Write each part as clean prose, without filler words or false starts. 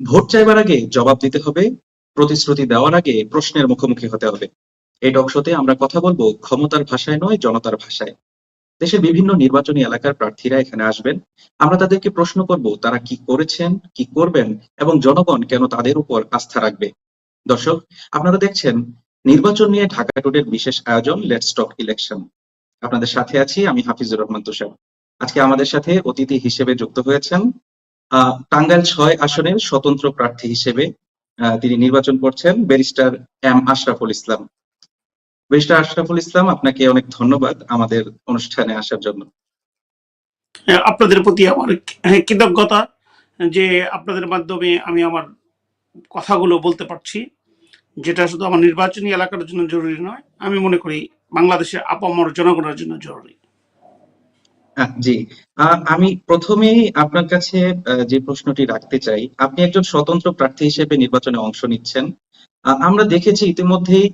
Vote চাইবার আগে জবাব দিতে হবে, প্রতিশ্রুতি দেওয়ার আগে প্রশ্নের মুখোমুখি হতে হবে। এই টক শোতে আমরা কথা বলবো ক্ষমতার ভাষায় নয়, জনতার ভাষায়। দেশের বিভিন্ন নির্বাচনী এলাকার প্রার্থীরা এখানে আসবেন। আমরা তাদেরকে প্রশ্ন করব তারা কি করেছেন, কি করবেন এবং জনগণ কেন তাদের উপর আস্থা রাখবে। দর্শক, আপনারা দেখছেন নির্বাচন নিয়ে ঢাকা টুডের বিশেষ আয়োজন লেটস টক ইলেকশন। আপনাদের সাথে আছি আমি হাফিজুর রহমান তুষার। আজকে আমাদের সাথে অতিথি হিসেবে যুক্ত হয়েছেন টাঙ্গাইল ৬ আসনের স্বতন্ত্র প্রার্থী হিসেবে তিনি নির্বাচন করছেন barrister M Ashraful Islam. Barrister Ashraful Islam, আপনাকে অনেক ধন্যবাদ আমাদের অনুষ্ঠানে আসার জন্য। আপনাদের প্রতি আমার কৃতজ্ঞতা যে আপনাদের মাধ্যমে আমি আমার কথাগুলো বলতে পারছি, যেটা শুধু আমার নির্বাচনী এলাকার জন্য জরুরি নয়, আমি মনে করি বাংলাদেশের আপামর জনগণের জন্য জরুরি। জি, আমি প্রথমেই আপনার কাছে যে প্রশ্নটি রাখতে চাই, আপনি একজন স্বতন্ত্র প্রার্থী হিসেবে নির্বাচনে অংশ নিচ্ছেন। আমরা দেখেছি ইতিমধ্যেই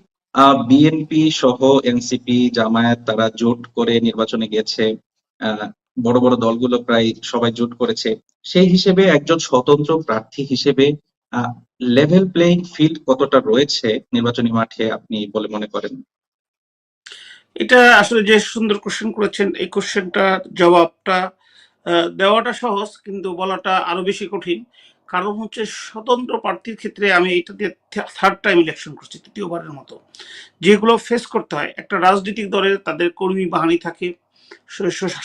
বিএনপি সহ এনসিপি, জামায়াত তারা জোট করে নির্বাচনে গেছে। আহ, বড় বড় দলগুলো প্রায় সবাই জোট করেছে। সেই হিসেবে একজন স্বতন্ত্র প্রার্থী হিসেবে লেভেল প্লেইং ফিল্ড কতটা রয়েছে নির্বাচনী মাঠে আপনি বলে মনে করেন? এটা আসলে যে সুন্দর কোশ্চেন করেছেন, এই কোশ্চেনটার জবাবটা দেওয়াটা সহজ, কিন্তু বলাটা আরো বেশি কঠিন। কারণ হচ্ছে স্বতন্ত্র প্রার্থীর ক্ষেত্রে আমি এটা দিয়ে থার্ড টাইম ইলেকশন করছি, তৃতীয়বারের মতো। যেগুলো ফেস করতে হয়, একটা রাজনৈতিক দলের তাদের কর্মী বাহিনী থাকে,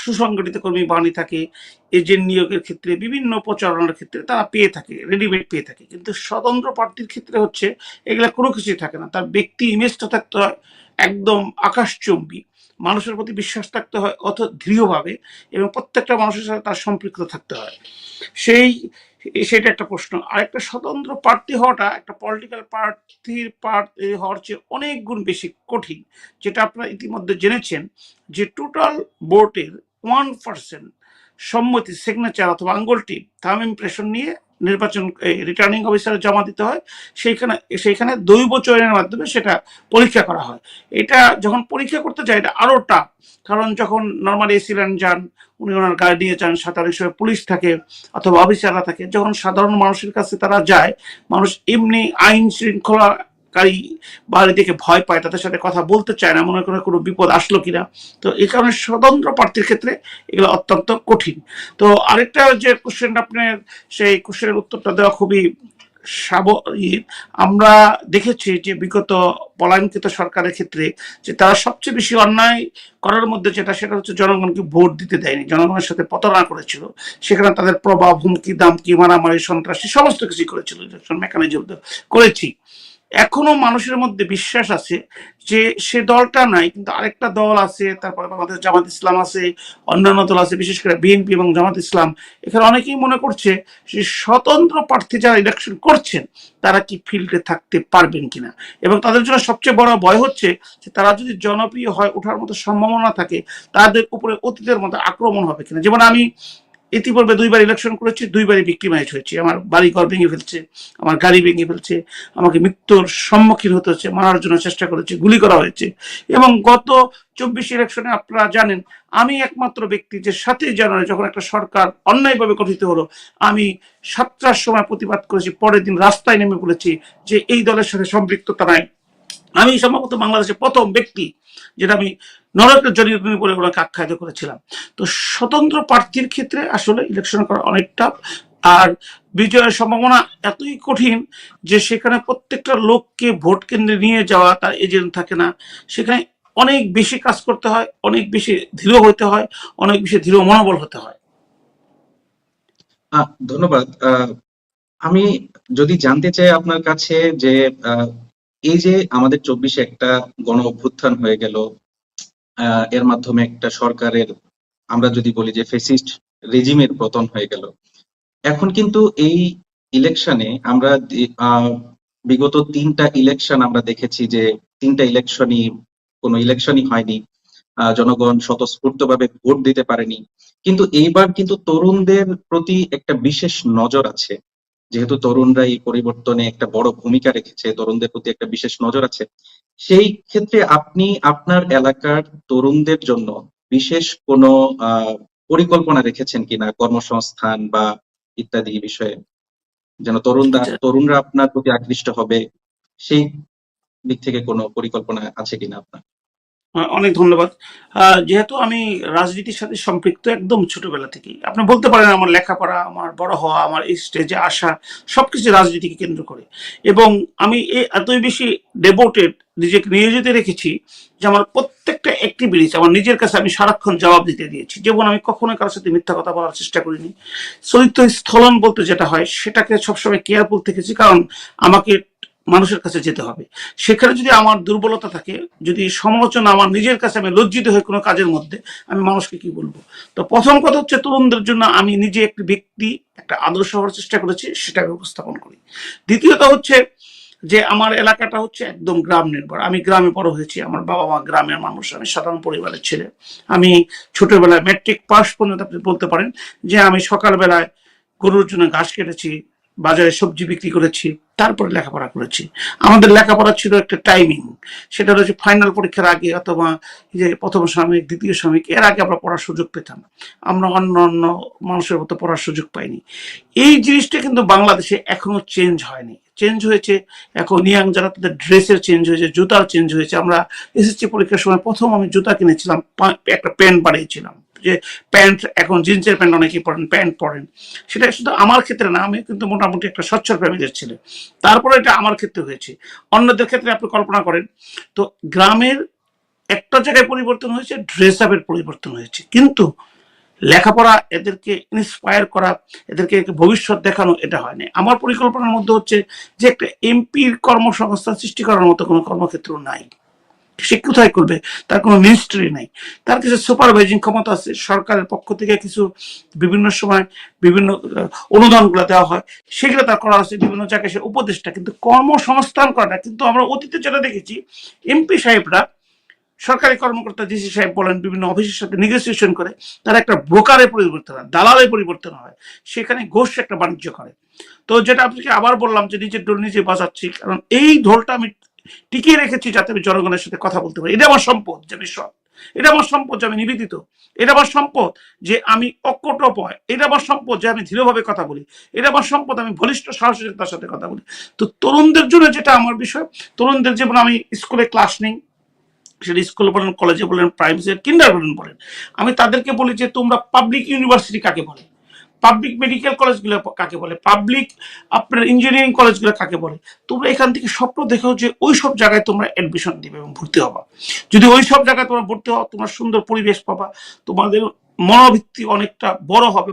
সুসংগঠিত কর্মী বাহিনী থাকে, এজেন্ট নিয়োগের ক্ষেত্রে, বিভিন্ন প্রচারণার ক্ষেত্রে তারা পেয়ে থাকে, রেডিমেড পেয়ে থাকে। কিন্তু স্বতন্ত্র প্রার্থীর ক্ষেত্রে হচ্ছে এগুলা কোনো কিছুই থাকে না। তার ব্যক্তি ইমেজটা থাকতে হয় একদম আকাশচুম্বী, মানুষের প্রতি বিশ্বাস থাকতে হয় অত দৃঢ়ভাবে, এবং প্রত্যেকটা মানুষের সাথে তার সম্পৃক্ত থাকতে হয়। সেই সেটা একটা প্রশ্ন। আর একটা স্বতন্ত্র প্রার্থী হওয়াটা একটা পলিটিক্যাল প্রার্থীর প্রার্থী হওয়ার চেয়ে অনেক গুণ বেশি কঠিন। যেটা আপনারা ইতিমধ্যে জেনেছেন যে টোটাল ভোটের 1% সম্মতি, সিগনেচার অথবা আঙ্গুল টিপ, থাম ইমপ্রেশন নিয়ে নির্বাচন রিটার্নিং অফিসারে জমা দিতে হয়। সেইখানে দৈব চয়নের মাধ্যমে সেটা পরীক্ষা করা হয়। এটা যখন পরীক্ষা করতে যায় এটা আরো টাফ, কারণ যখন নর্মাল এসিলেন যান, উনি ওনার গাড়ি নিয়ে যান, সাথে অনেক সময় পুলিশ থাকে অথবা অফিসাররা থাকে। যখন সাধারণ মানুষের কাছে তারা যায়, মানুষ এমনি আইন শৃঙ্খলাকারী বাড়ি দেখে ভয় পায়, তাদের সাথে কথা বলতে চায় না, মনে করে কোনো বিপদ আসলো কিনা। তো এই কারণে স্বতন্ত্র প্রার্থীর ক্ষেত্রে এগুলো অত্যন্ত কঠিন। তো আরেকটা যে কোশ্চেন, আপনার সেই কোশ্চেনের উত্তরটা দেওয়া খুবই আমরা দেখেছি যে বিগত পলায়নকৃত সরকারের ক্ষেত্রে যে তারা সবচেয়ে বেশি অন্যায় করার মধ্যে সেটা হচ্ছে জনগণকে ভোট দিতে দেয়নি, জনগণের সাথে প্রতারণা করেছিল। সেখানে তাদের প্রভাব, হুমকি দামকি, মারামারি, সন্ত্রাসী সমস্ত কিছুই করেছিল, ইলেকশন মেকানিজম করেছি। এখনো মানুষের মধ্যে বিশ্বাস আছে যে সে দলটা নাই, কিন্তু আরেকটা দল আছে, তারপরে আমাদের জামাত ইসলাম আছে, অন্যান্য দল আছে, বিশেষ করে বিএনপি এবং জামাত ইসলাম। এখানে অনেকেই মনে করছে যে স্বতন্ত্র প্রার্থী যারা ইলেকশন করছেন তারা কি ফিল্ডে থাকতে পারবেন কিনা, এবং তাদের জন্য সবচেয়ে বড় ভয় হচ্ছে যে তারা যদি জনপ্রিয় হয়, ওঠার মতো সম্ভাবনা থাকে, তাদের উপরে অতীতের মতো আক্রমণ হবে কিনা। যেমন আমি ইতিপূর্বে 2বার ইলেকশন করেছি, 2বারই ভিক্টিমাইজ হয়েছি। আমার বাড়ি ঘর ভেঙে ফেলছে, আমার গাড়ি ভেঙে ফেলছে, আমাকে মৃত্যুর সম্মুখীন হতে হচ্ছে, মারার জন্য চেষ্টা করেছে, গুলি করা হয়েছে। এবং গত 24 ইলেকশনে আপনারা জানেন আমি একমাত্র ব্যক্তি যে 7ই জানুয়ারি যখন একটা সরকার অন্যায়ভাবে গঠিত হলো, আমি 7টার সময় প্রতিবাদ করেছি, পরের দিন রাস্তায় নেমে পড়েছি যে এই দলের সাথে সম্পৃক্ততা নাই। আমি সম্ভবত বাংলাদেশের প্রথম ব্যক্তি যেটা আমি নরকের জননী বলে ওনাকে আখ্যায়িত করেছিলাম। তো স্বতন্ত্র প্রার্থীর ক্ষেত্রে আসলে ইলেকশন করা অনেক টাফ। আর বিজয়ের সম্ভাবনা এতই কঠিন যে সেখানে প্রত্যেকটা লোককে ভোট কেন্দ্রে নিয়ে যাওয়া, তার এজেন্ট থাকে না। সেখানে অনেক বেশি কাজ করতে হয়, অনেক বেশি দৃঢ় হতে হয়, অনেক বেশি দৃঢ় মনোবল হতে হয়। ধন্যবাদ। আমি যদি জানতে চাই আপনার কাছে যে এই যে আমাদের 24-এ একটা গণ অভ্যুত্থান হয়ে গেল, এর মাধ্যমে একটা সরকারের, আমরা যদি বলি যে ফেসিস্ট রেজিমের পতন হয়ে গেল। এখন কিন্তু এই ইলেকশনে আমরা বিগত 3টা ইলেকশন আমরা দেখেছি যে 3টা ইলেকশনই কোনো ইলেকশনই হয়নি, জনগণ স্বতঃস্ফূর্তভাবে ভোট দিতে পারেনি। কিন্তু এইবার কিন্তু তরুণদের প্রতি একটা বিশেষ নজর আছে, যেহেতু তরুণরা এই পরিবর্তনে একটা বড় ভূমিকা রেখেছে, তরুণদের প্রতি একটা বিশেষ নজর আছে। সেই ক্ষেত্রে আপনি আপনার এলাকার তরুণদের জন্য বিশেষ কোনো পরিকল্পনা রেখেছেন কিনা, কর্মসংস্থান বা ইত্যাদি বিষয়ে? যেন আচ্ছা, তরুণরা আপনার প্রতি আকৃষ্ট হবে, সেই দিক থেকে কোনো পরিকল্পনা আছে কিনা আপনার? অনেক ধন্যবাদ। যেহেতু আমি রাজনীতির সাথে সম্পৃক্ত একদম ছোটবেলা থেকেই, আপনি বলতে পারেন আমার লেখাপড়া, আমার বড় হওয়া, আমার এই স্টেজে আসা সবকিছু রাজনীতিকে কেন্দ্র করে। এবং আমি এতই বেশি ডেভোটেড, নিজেকে নিয়োজিত রেখেছি যে আমার প্রত্যেকটা অ্যাক্টিভিটিস আমার নিজের কাছে আমি সারাক্ষণ জবাব দিতে দিয়েছি। যেমন আমি কখনো কারোর সাথে মিথ্যা কথা বলার চেষ্টা করিনি। চরিত্র স্খলন বলতে যেটা হয় সেটাকে সবসময় কেয়ারফুল থেকেছি, কারণ আমাকে মানুষের কাছে যেতে হবে। সেখানে যদি আমার দুর্বলতা থাকে, যদি সমালোচনা আমার নিজের কাছে, আমি লজ্জিত হয়ে কোনো কাজের মধ্যে, আমি মানুষকে কি বলবো? তো প্রথম কথা হচ্ছে তরুণদের জন্য আমি নিজে একটি ব্যক্তি, একটা আদর্শ হওয়ার চেষ্টা করেছি, সেটাকে উপস্থাপন করি। দ্বিতীয়ত হচ্ছে যে আমার এলাকাটা হচ্ছে একদম গ্রাম নির্ভর। আমি গ্রামে বড় হয়েছি, আমার বাবা মা গ্রামের মানুষ, আমি সাধারণ পরিবারের ছেলে। আমি ছোটবেলায় ম্যাট্রিক পাস পর্যন্ত আপনি বলতে পারেন যে আমি সকালবেলায় গরুর জন্য ঘাস কেটেছি, বাজারে সবজি বিক্রি করেছি, তারপরে লেখাপড়া করেছি। আমাদের লেখাপড়া ছিল একটা টাইমিং, সেটা হচ্ছে ফাইনাল পরীক্ষার আগে অথবা যে প্রথম সাময়িক, দ্বিতীয় সাময়িক, এর আগে আমরা পড়ার সুযোগ পেতাম। আমরা অন্য অন্য মানুষের মতো পড়ার সুযোগ পাইনি। এই জিনিসটা কিন্তু বাংলাদেশে এখনো চেঞ্জ হয়নি। চেঞ্জ হয়েছে এখন ইয়াং যারা, তাদের ড্রেসের চেঞ্জ হয়েছে, জুতার চেঞ্জ হয়েছে। আমরা এসএসসি পরীক্ষার সময় প্রথম আমি জুতা কিনেছিলাম, একটা প্যান্ট বানিয়েছিলাম, যে প্যান্ট, এখন জিন্সের প্যান্ট অনেকেই পরেন, প্যান্ট পরেন। সেটা শুধু আমার ক্ষেত্রে না, আমি কিন্তু মোটামুটি একটা সচ্ছল ফ্যামিলির ছেলে, তারপরে এটা আমার ক্ষেত্রে হয়েছে। অন্যদের ক্ষেত্রে আপনি কল্পনা করেন। তো গ্রামের একটা জায়গায় পরিবর্তন হয়েছে, ড্রেস আপের পরিবর্তন হয়েছে, কিন্তু লেখাপড়া, এদেরকে ইন্সপায়ার করা, এদেরকে ভবিষ্যৎ দেখানো, এটা হয়নি। আমার পরিকল্পনার মধ্যে হচ্ছে যে একটা এমপির কর্মসংস্থান সৃষ্টি করার মতো কোনো কর্মক্ষেত্র নাই। সে কোথায় করবে? তার কোনো মিনিস্ট্রি নাই। তার কিছু সুপারভাইজিং ক্ষমতা আছে, সরকারের পক্ষ থেকে কিছু বিভিন্ন সময় বিভিন্ন অনুদানগুলো দেওয়া হয়, সেগুলো তার করা হচ্ছে, বিভিন্ন জায়গায় সে উপদেষ্টা, কিন্তু কর্মসংস্থান করাটা কিন্তু আমরা অতীতে যেটা দেখেছি, এমপি সাহেবরা, সরকারি কর্মকর্তা, ডিসি সাহেব বলেন, বিভিন্ন অফিসের সাথে নেগোসিয়েশন করে তারা একটা ব্রোকারে পরিবর্তন হয়, দালালে পরিবর্তন হয়, সেখানে ঘোষ একটা বাণিজ্য করে। তো যেটা আপনাকে আবার বললাম যে নিজের ঢোল নিজে বাজাচ্ছি, কারণ এই ঢোলটা আমি টিকিয়ে রেখেছি যাতে আমি জনগণের সাথে কথা বলতে পারি। এটা আমার সম্পদ যে আমি সৎ, এটা আমার সম্পদ যে আমি নিবেদিত, এটা আমার সম্পদ যে আমি অকটপয়, এটা আমার সম্পদ যে আমি দৃঢ়ভাবে কথা বলি, এটা আমার সম্পদ আমি বলিষ্ঠ সাহসিকতার সাথে কথা বলি। তো তরুণদের জন্য যেটা আমার বিষয়, তরুণদের যেমন আমি স্কুলে ক্লাস নেই, সেটা স্কুলে বলেন, কলেজে বলেন, প্রাইমারি, কিন্ডারগার্টেন বলেন, আমি তাদেরকে বলি যে তোমরা পাবলিক ইউনিভার্সিটি কাকে বলে, পাবলিক মেডিকেল কলেজগুলো কাকে বলে, পাবলিক আপনার ইঞ্জিনিয়ারিং কলেজগুলো কাকে বলে, তোমরা এখান থেকে স্বপ্ন দেখো যে ওই সব জায়গায় তোমরা অ্যাডমিশন দিবে এবং ভর্তি হবা। যদি ওই সব জায়গায় তোমরা ভর্তি হও, তোমরা সুন্দর পরিবেশ পাবা, তোমাদের মনোভিত্তি অনেকটা বড় হবে,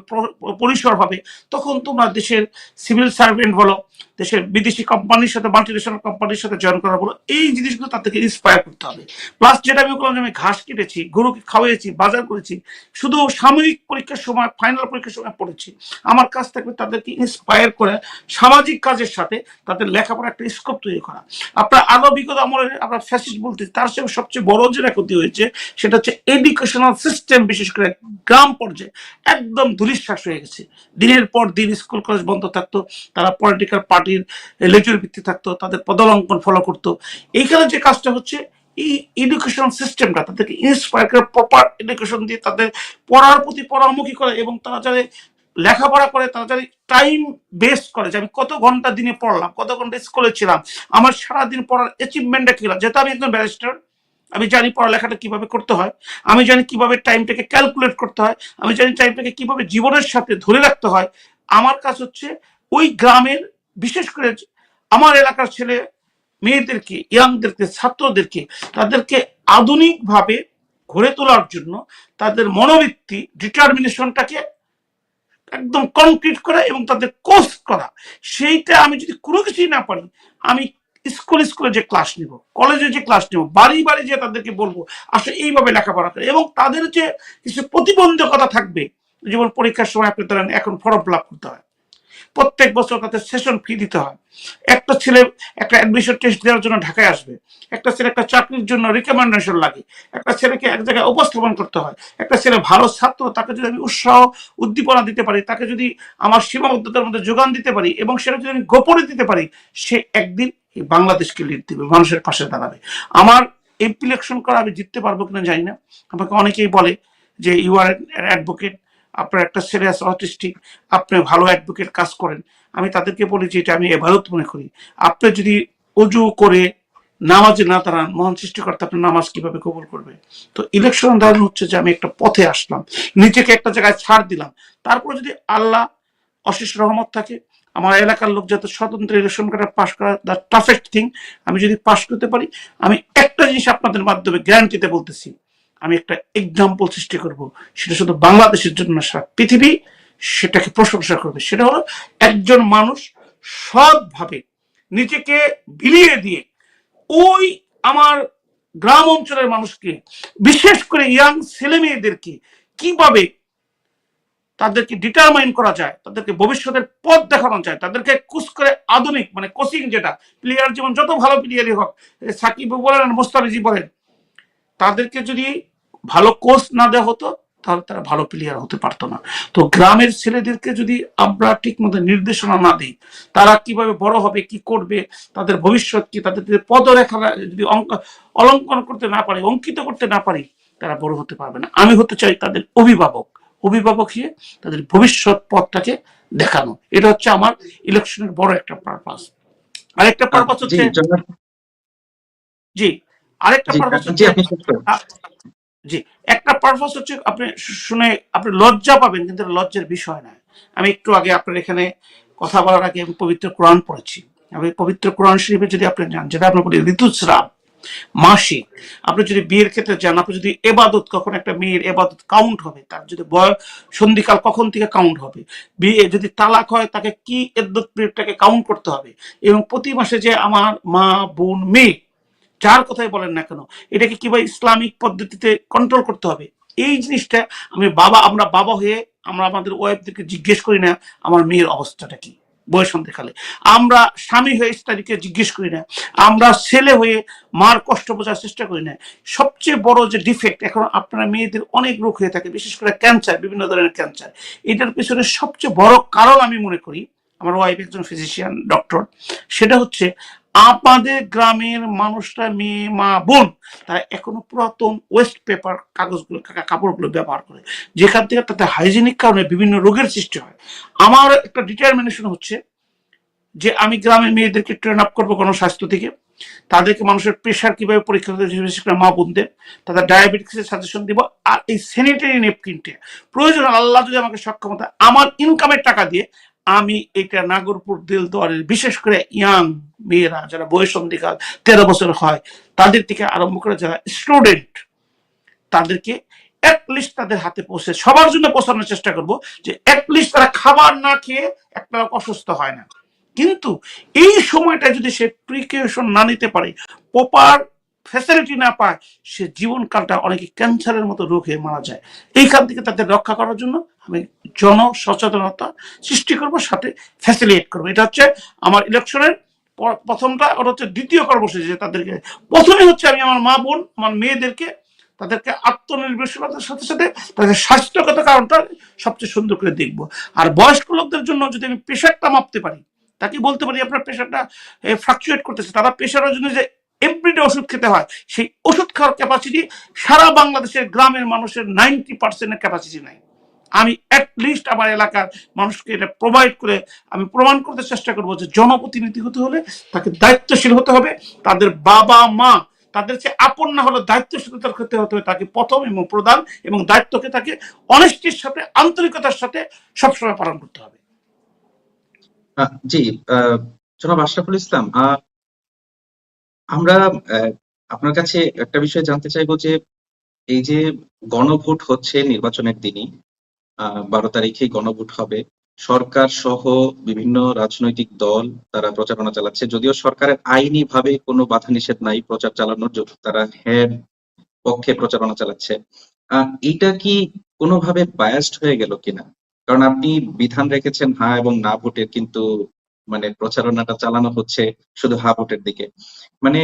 পরিসর হবে, তখন তোমরা দেশের সিভিল সার্ভেন্ট বলো, দেশের বিদেশি কোম্পানির সাথে, মাল্টিনেশনাল কোম্পানির সাথে জয়েন করা বলো, এই জিনিসগুলো তাদেরকে ইন্সপায়ার করতে হবে। প্লাস যেটা আমি বললাম যে আমি ঘাস কেটেছি, গরুকে খাওয়াইছি, বাজার করেছি, শুধু সাময়িক পরীক্ষার সময়, ফাইনাল পরীক্ষার সময় পড়েছি। আমার কাজ থাকবে তাদেরকে ইন্সপায়ার করে সামাজিক কাজের সাথে তাদের লেখাপড়া একটা স্কোপ তৈরি করা। আপনার আরো বিগত আমলে আমরা ফ্যাসিস্ট বলতে, তার সঙ্গে সবচেয়ে বড় যেটা ক্ষতি হয়েছে সেটা হচ্ছে এডুকেশনাল সিস্টেম, বিশেষ করে গ্রাম পর্যায়ে একদম ধূলিসাৎ হয়ে গেছে। দিনের পর দিন স্কুল কলেজ বন্ধ থাকতো, তারা পলিটিক্যাল পার্টির লেজুর ভিত্তি থাকতো, তাদের পদালঙ্কন ফলো করতো। এইখানে যে কাজটা হচ্ছে, এই এডুকেশন সিস্টেমটা তাদেরকে ইন্সপায়ার করে, প্রপার এডুকেশন দিয়ে তাদের পড়ার প্রতি পরামুখী করে, এবং তারা যারা লেখাপড়া করে তারা যারা টাইম বেস্ট করে, যে আমি কত ঘন্টা দিনে পড়লাম, কত ঘন্টা স্কুলে ছিলাম, আমার সারাদিন পড়ার অ্যাচিভমেন্টটা কি। যেহেতু আমি একজন ব্যারিস্টার, আমি জানি পড়ালেখাটা কিভাবে করতে হয়, আমি জানি কিভাবে টাইমটাকে ক্যালকুলেট করতে হয়, আমি জানি টাইমটাকে কিভাবে জীবনের সাথে ধরে রাখতে হয়। আমার কাজ হচ্ছে ওই গ্রামের, বিশেষ করে আমার এলাকার ছেলে মেয়েদেরকে, ইয়াংদেরকে, ছাত্রদেরকে, তাদেরকে আধুনিকভাবে গড়ে তোলার জন্য তাদের মনোবৃত্তি, ডিটারমিনেশনটাকে একদম কনক্রিট করা এবং তাদের কোর্স করা। সেইটা আমি যদি কোনো কিছুই না পারি, আমি স্কুলে যে ক্লাস নিব, কলেজে যে ক্লাস নিব, বাড়ি বাড়ি যে তাদেরকে বলবো আসলে এইভাবে লেখাপড়া করে। এবং তাদের যে কিছু প্রতিবন্ধকতা থাকবে, যেমন পরীক্ষার সময় আপনি ধরেন এখন ফর্ম ফিল আপ করতে হয়, প্রত্যেক বছর তাদের সেশন ফি দিতে হয়। একটা ছেলে একটা অ্যাডমিশন টেস্ট দেওয়ার জন্য ঢাকায় আসবে, একটা ছেলে একটা চাকরির জন্য রিকমেন্ডেশন লাগে, একটা ছেলেকে এক জায়গায় উপস্থাপন করতে হয়, একটা ছেলে ভালো ছাত্র, তাকে যদি আমি উৎসাহ উদ্দীপনা দিতে পারি, তাকে যদি আমার সীমাবদ্ধতার মধ্যে যোগান দিতে পারি, এবং সেটা যদি আমি গোপনে দিতে পারি, সে একদিন এই বাংলাদেশকে লিড দেবে, মানুষের পাশে দাঁড়াবে। আমার এমপি ইলেকশন করা আমি জিততে পারবো কিনা জানি না। আমাকে অনেকেই বলে যে ইউ আর অ্যাডভোকেট, আপনার একটা ছেলে আছে অটিস্টিক, আপনি ভালো অ্যাডভোকেট কাজ করেন, আমি তাদেরকে বলি যে এটা আমি এবাদত মনে করি। আপনি যদি অজু করে নামাজে না দাঁড়ান, মহান সৃষ্টিকর্তা আপনার নামাজ কিভাবে কবুল করবে? তো ইলেকশন দাঁড়ানো হচ্ছে যে আমি একটা পথে আসলাম, নিজেকে একটা জায়গায় ছাড় দিলাম, তারপরে যদি আল্লাহ অশেষ রহমত থাকে, আমার এলাকার লোক যাতে স্বতন্ত্র ইলেকশন করে পাশ করা দ্য টাফেস্ট থিং, আমি যদি পাশ করতে পারি, আমি একটা জিনিস আপনাদের মাধ্যমে গ্যারান্টিতে বলতেছি, আমি একটা এক্সাম্পল সৃষ্টি করব, সেটা শুধু বাংলাদেশের জন্য না, সারা পৃথিবী সেটাকে প্রশংসা করবে। সেটা হলো একজন মানুষ সৎভাবে নিজেকে বিলিয়ে দিয়ে ওই আমার গ্রাম অঞ্চলের মানুষকে, বিশেষ করে ইয়াং ছেলে মেয়েদেরকে কিভাবে তাদেরকে ডিটারমাইন করা যায়, তাদেরকে ভবিষ্যতের পথ দেখানো যায়, তাদেরকে কুচ করে আধুনিক মানে কোচিং, যেটা প্লেয়ার যেমন যত ভালো প্লেয়ারই হোক, সাকিব বলেন মোস্তাফিজি বলেন, তাদেরকে যদি ভালো কোচ না দেওয়া হতো তাহলে তারা ভালো প্লেয়ার হতে পারতো না। তো গ্রামের ছেলেদেরকে যদি আমরা ঠিক মতো নির্দেশনা না দিই, তারা কিভাবে বড় হবে, কি করবে, তাদের ভবিষ্যৎ কি, তাদের পদরেখা যদি অলঙ্কন করতে না পারে, অঙ্কিত করতে না পারি, তারা বড় হতে পারবে না। আমি হতে চাই তাদের অভিভাবক, অভিভাবক হয়ে তাদের ভবিষ্যৎ পথটাকে দেখানো। এটা হচ্ছে আমার ইলেকশনের বড় একটা পারপাস। আরেকটা পারপাস জি হচ্ছে, জি আরেকটা পারপাস জি হচ্ছে, আপনি শেষ করুন। জি একটা পারপাস হচ্ছে, আপনি শুনে আপনি লজ্জা পাবেন, কিন্তু লজ্জার বিষয় না। আমি একটু আগে আপনার এখানে কথা বলার আগে আমি পবিত্র কোরআন পড়েছি। আমি পবিত্র কোরআন শরীফে যদি আপনি যান, যেটা আপনি বলি ঋতুস্রাব মাসিক, আপনি যদি বিয়ের ক্ষেত্রে যান, আপনি যদি এবাদত, কখন একটা মেয়ের এবাদত কাউন্ট হবে, তার যদি বয়স সন্ধিকাল কখন থেকে কাউন্ট হবে, বিয়ে যদি তালাক হয় তাকে কি ইদ্যত পিরিয়ডটাকে কাউন্ট করতে হবে, এবং প্রতি মাসে যে আমার মা বোন মেয়ে যার কথাই বলেন না কেন, এটাকে কিভাবে ইসলামিক পদ্ধতিতে কন্ট্রোল করতে হবে, এই জিনিসটা আমরা বাবা হয়ে আমরা আমাদের ওয়াইফদেরকে জিজ্ঞেস করি না আমার মেয়ের অবস্থাটা কি বয়সন্ধিকালে। আমরা স্বামী হয়ে স্ত্রীকে জিজ্ঞেস করি না, আমরা ছেলে হয়ে মার কষ্ট বোঝার চেষ্টা করি না। সবচেয়ে বড় যে ডিফেক্ট, এখন আপনারা মেয়েদের অনেক রোগ হয়ে থাকে, বিশেষ করে ক্যান্সার, বিভিন্ন ধরনের ক্যান্সার, এটার পিছনে সবচেয়ে বড় কারণ আমি মনে করি, আমার ওয়াইফ একজন ফিজিশিয়ান ডক্টর, সেটা হচ্ছে আমাদের গ্রামের মানুষরা, মেয়ে মা বোন, তারা এখনো পুরাতন ওয়েস্ট পেপার কাগজগুলো, কাপড়গুলো ব্যবহার করে, যেখান থেকে তাদের হাইজেনিক কারণে বিভিন্ন রোগের সৃষ্টি হয়। আমার একটা ডিটারমিনেশন হচ্ছে যে আমি গ্রামের মেয়েদেরকে ট্রেন আপ করবো গণস্বাস্থ্য থেকে, তাদেরকে মানুষের প্রেশার কিভাবে পরীক্ষা করতে, বিশেষ করে মা বোনদের, তাদের ডায়াবেটিক্সের সাজেশন দিব। আর এই স্যানিটারি নেপকিনটা প্রয়োজন আল্লাহ যদি আমাকে সক্ষমতা, আমার ইনকামের টাকা দিয়ে আমি এটা নাগরপুর দিলদুয়ারের বিশেষ করে ইয়াং মেয়েরা যারা বয়সন্ধিকাল 13 বছর হয়, তাদের থেকে আরম্ভ করে যারা স্টুডেন্ট, তাদেরকে অ্যাটলিস্ট তাদের হাতে পৌঁছে সবার জন্য পৌঁছানোর চেষ্টা করব, যে অ্যাটলিস্ট তারা খাবার না খেয়ে একটা অসুস্থ হয় না। কিন্তু এই সময়টা যদি সে প্রিকশন না নিতে পারে, প্রপার ফ্যাসিলিটি না পায়, সে জীবনকালটা অনেকে ক্যান্সারের মতো রোগ হয়ে মারা যায়। এইখান থেকে তাদের রক্ষা করার জন্য আমি জন সচেতনতা সৃষ্টি করব, সাথে ফ্যাসিলিটেট করবো। এটা হচ্ছে আমার ইলেকশনের প্রথমটা। ওটা হচ্ছে দ্বিতীয় কর্মসূচি, যে তাদেরকে প্রথমে হচ্ছে আমি আমার মা বোন, আমার মেয়েদেরকে, তাদেরকে আত্মনির্ভরশীলতার সাথে সাথে তাদের স্বাস্থ্যগত কারণটা সবচেয়ে সুন্দর করে দেখবো। আর বয়স্ক লোকদের জন্য যদি আমি প্রেশারটা মাপতে পারি, তাকে বলতে পারি আপনার প্রেশারটা ফ্লাকচুয়েট করতেছে, তারা প্রেশারের জন্য যে এভরিডে ওষুধ খেতে হয়, সেই ওষুধ খাওয়ার ক্যাপাসিটি সারা বাংলাদেশের গ্রামের মানুষের 90% ক্যাপাসিটি নাই। আমি অ্যাটলিস্ট আমার এলাকার মানুষকে এটা প্রোভাইড করে আমি প্রমাণ করতে চেষ্টা করবো যে জনপ্রতিনিধি হতে হলে তাকে দায়িত্বশীল হতে হবে, তাদের বাবা মা তাদের চেয়ে আপন না হলে দায়িত্বশীলতার ক্ষেত্রে হতে হবে তাকে প্রথম এবং প্রধান, এবং দায়িত্বকে তাকে অনেস্টির সাথে, আন্তরিকতার সাথে সবসময় পালন করতে হবে। জি, জনাব আশরাফুল ইসলাম, আমরা আপনার কাছে একটা বিষয় জানতে চাইবো যে এই যে গণভোট হচ্ছে নির্বাচনের দিনই, 12 তারিখে গণভোট হবে, সরকার সহ বিভিন্ন রাজনৈতিক দল তারা প্রচারণা চালাচ্ছে, যদিও সরকারের আইনি ভাবে কোনো বাধা নিষেধ নাই প্রচার চালানোর, তারা হ্যাঁ পক্ষে প্রচারণা চালাচ্ছে। এইটা কি কোনোভাবে বায়াসড হয়ে গেল কিনা? কারণ আপনি বিধান রেখেছেন হ্যাঁ এবং না ভোটের, কিন্তু মানে প্রচারণাটা চালানো হচ্ছে শুধু হ্যাঁ ভোটের দিকে। মানে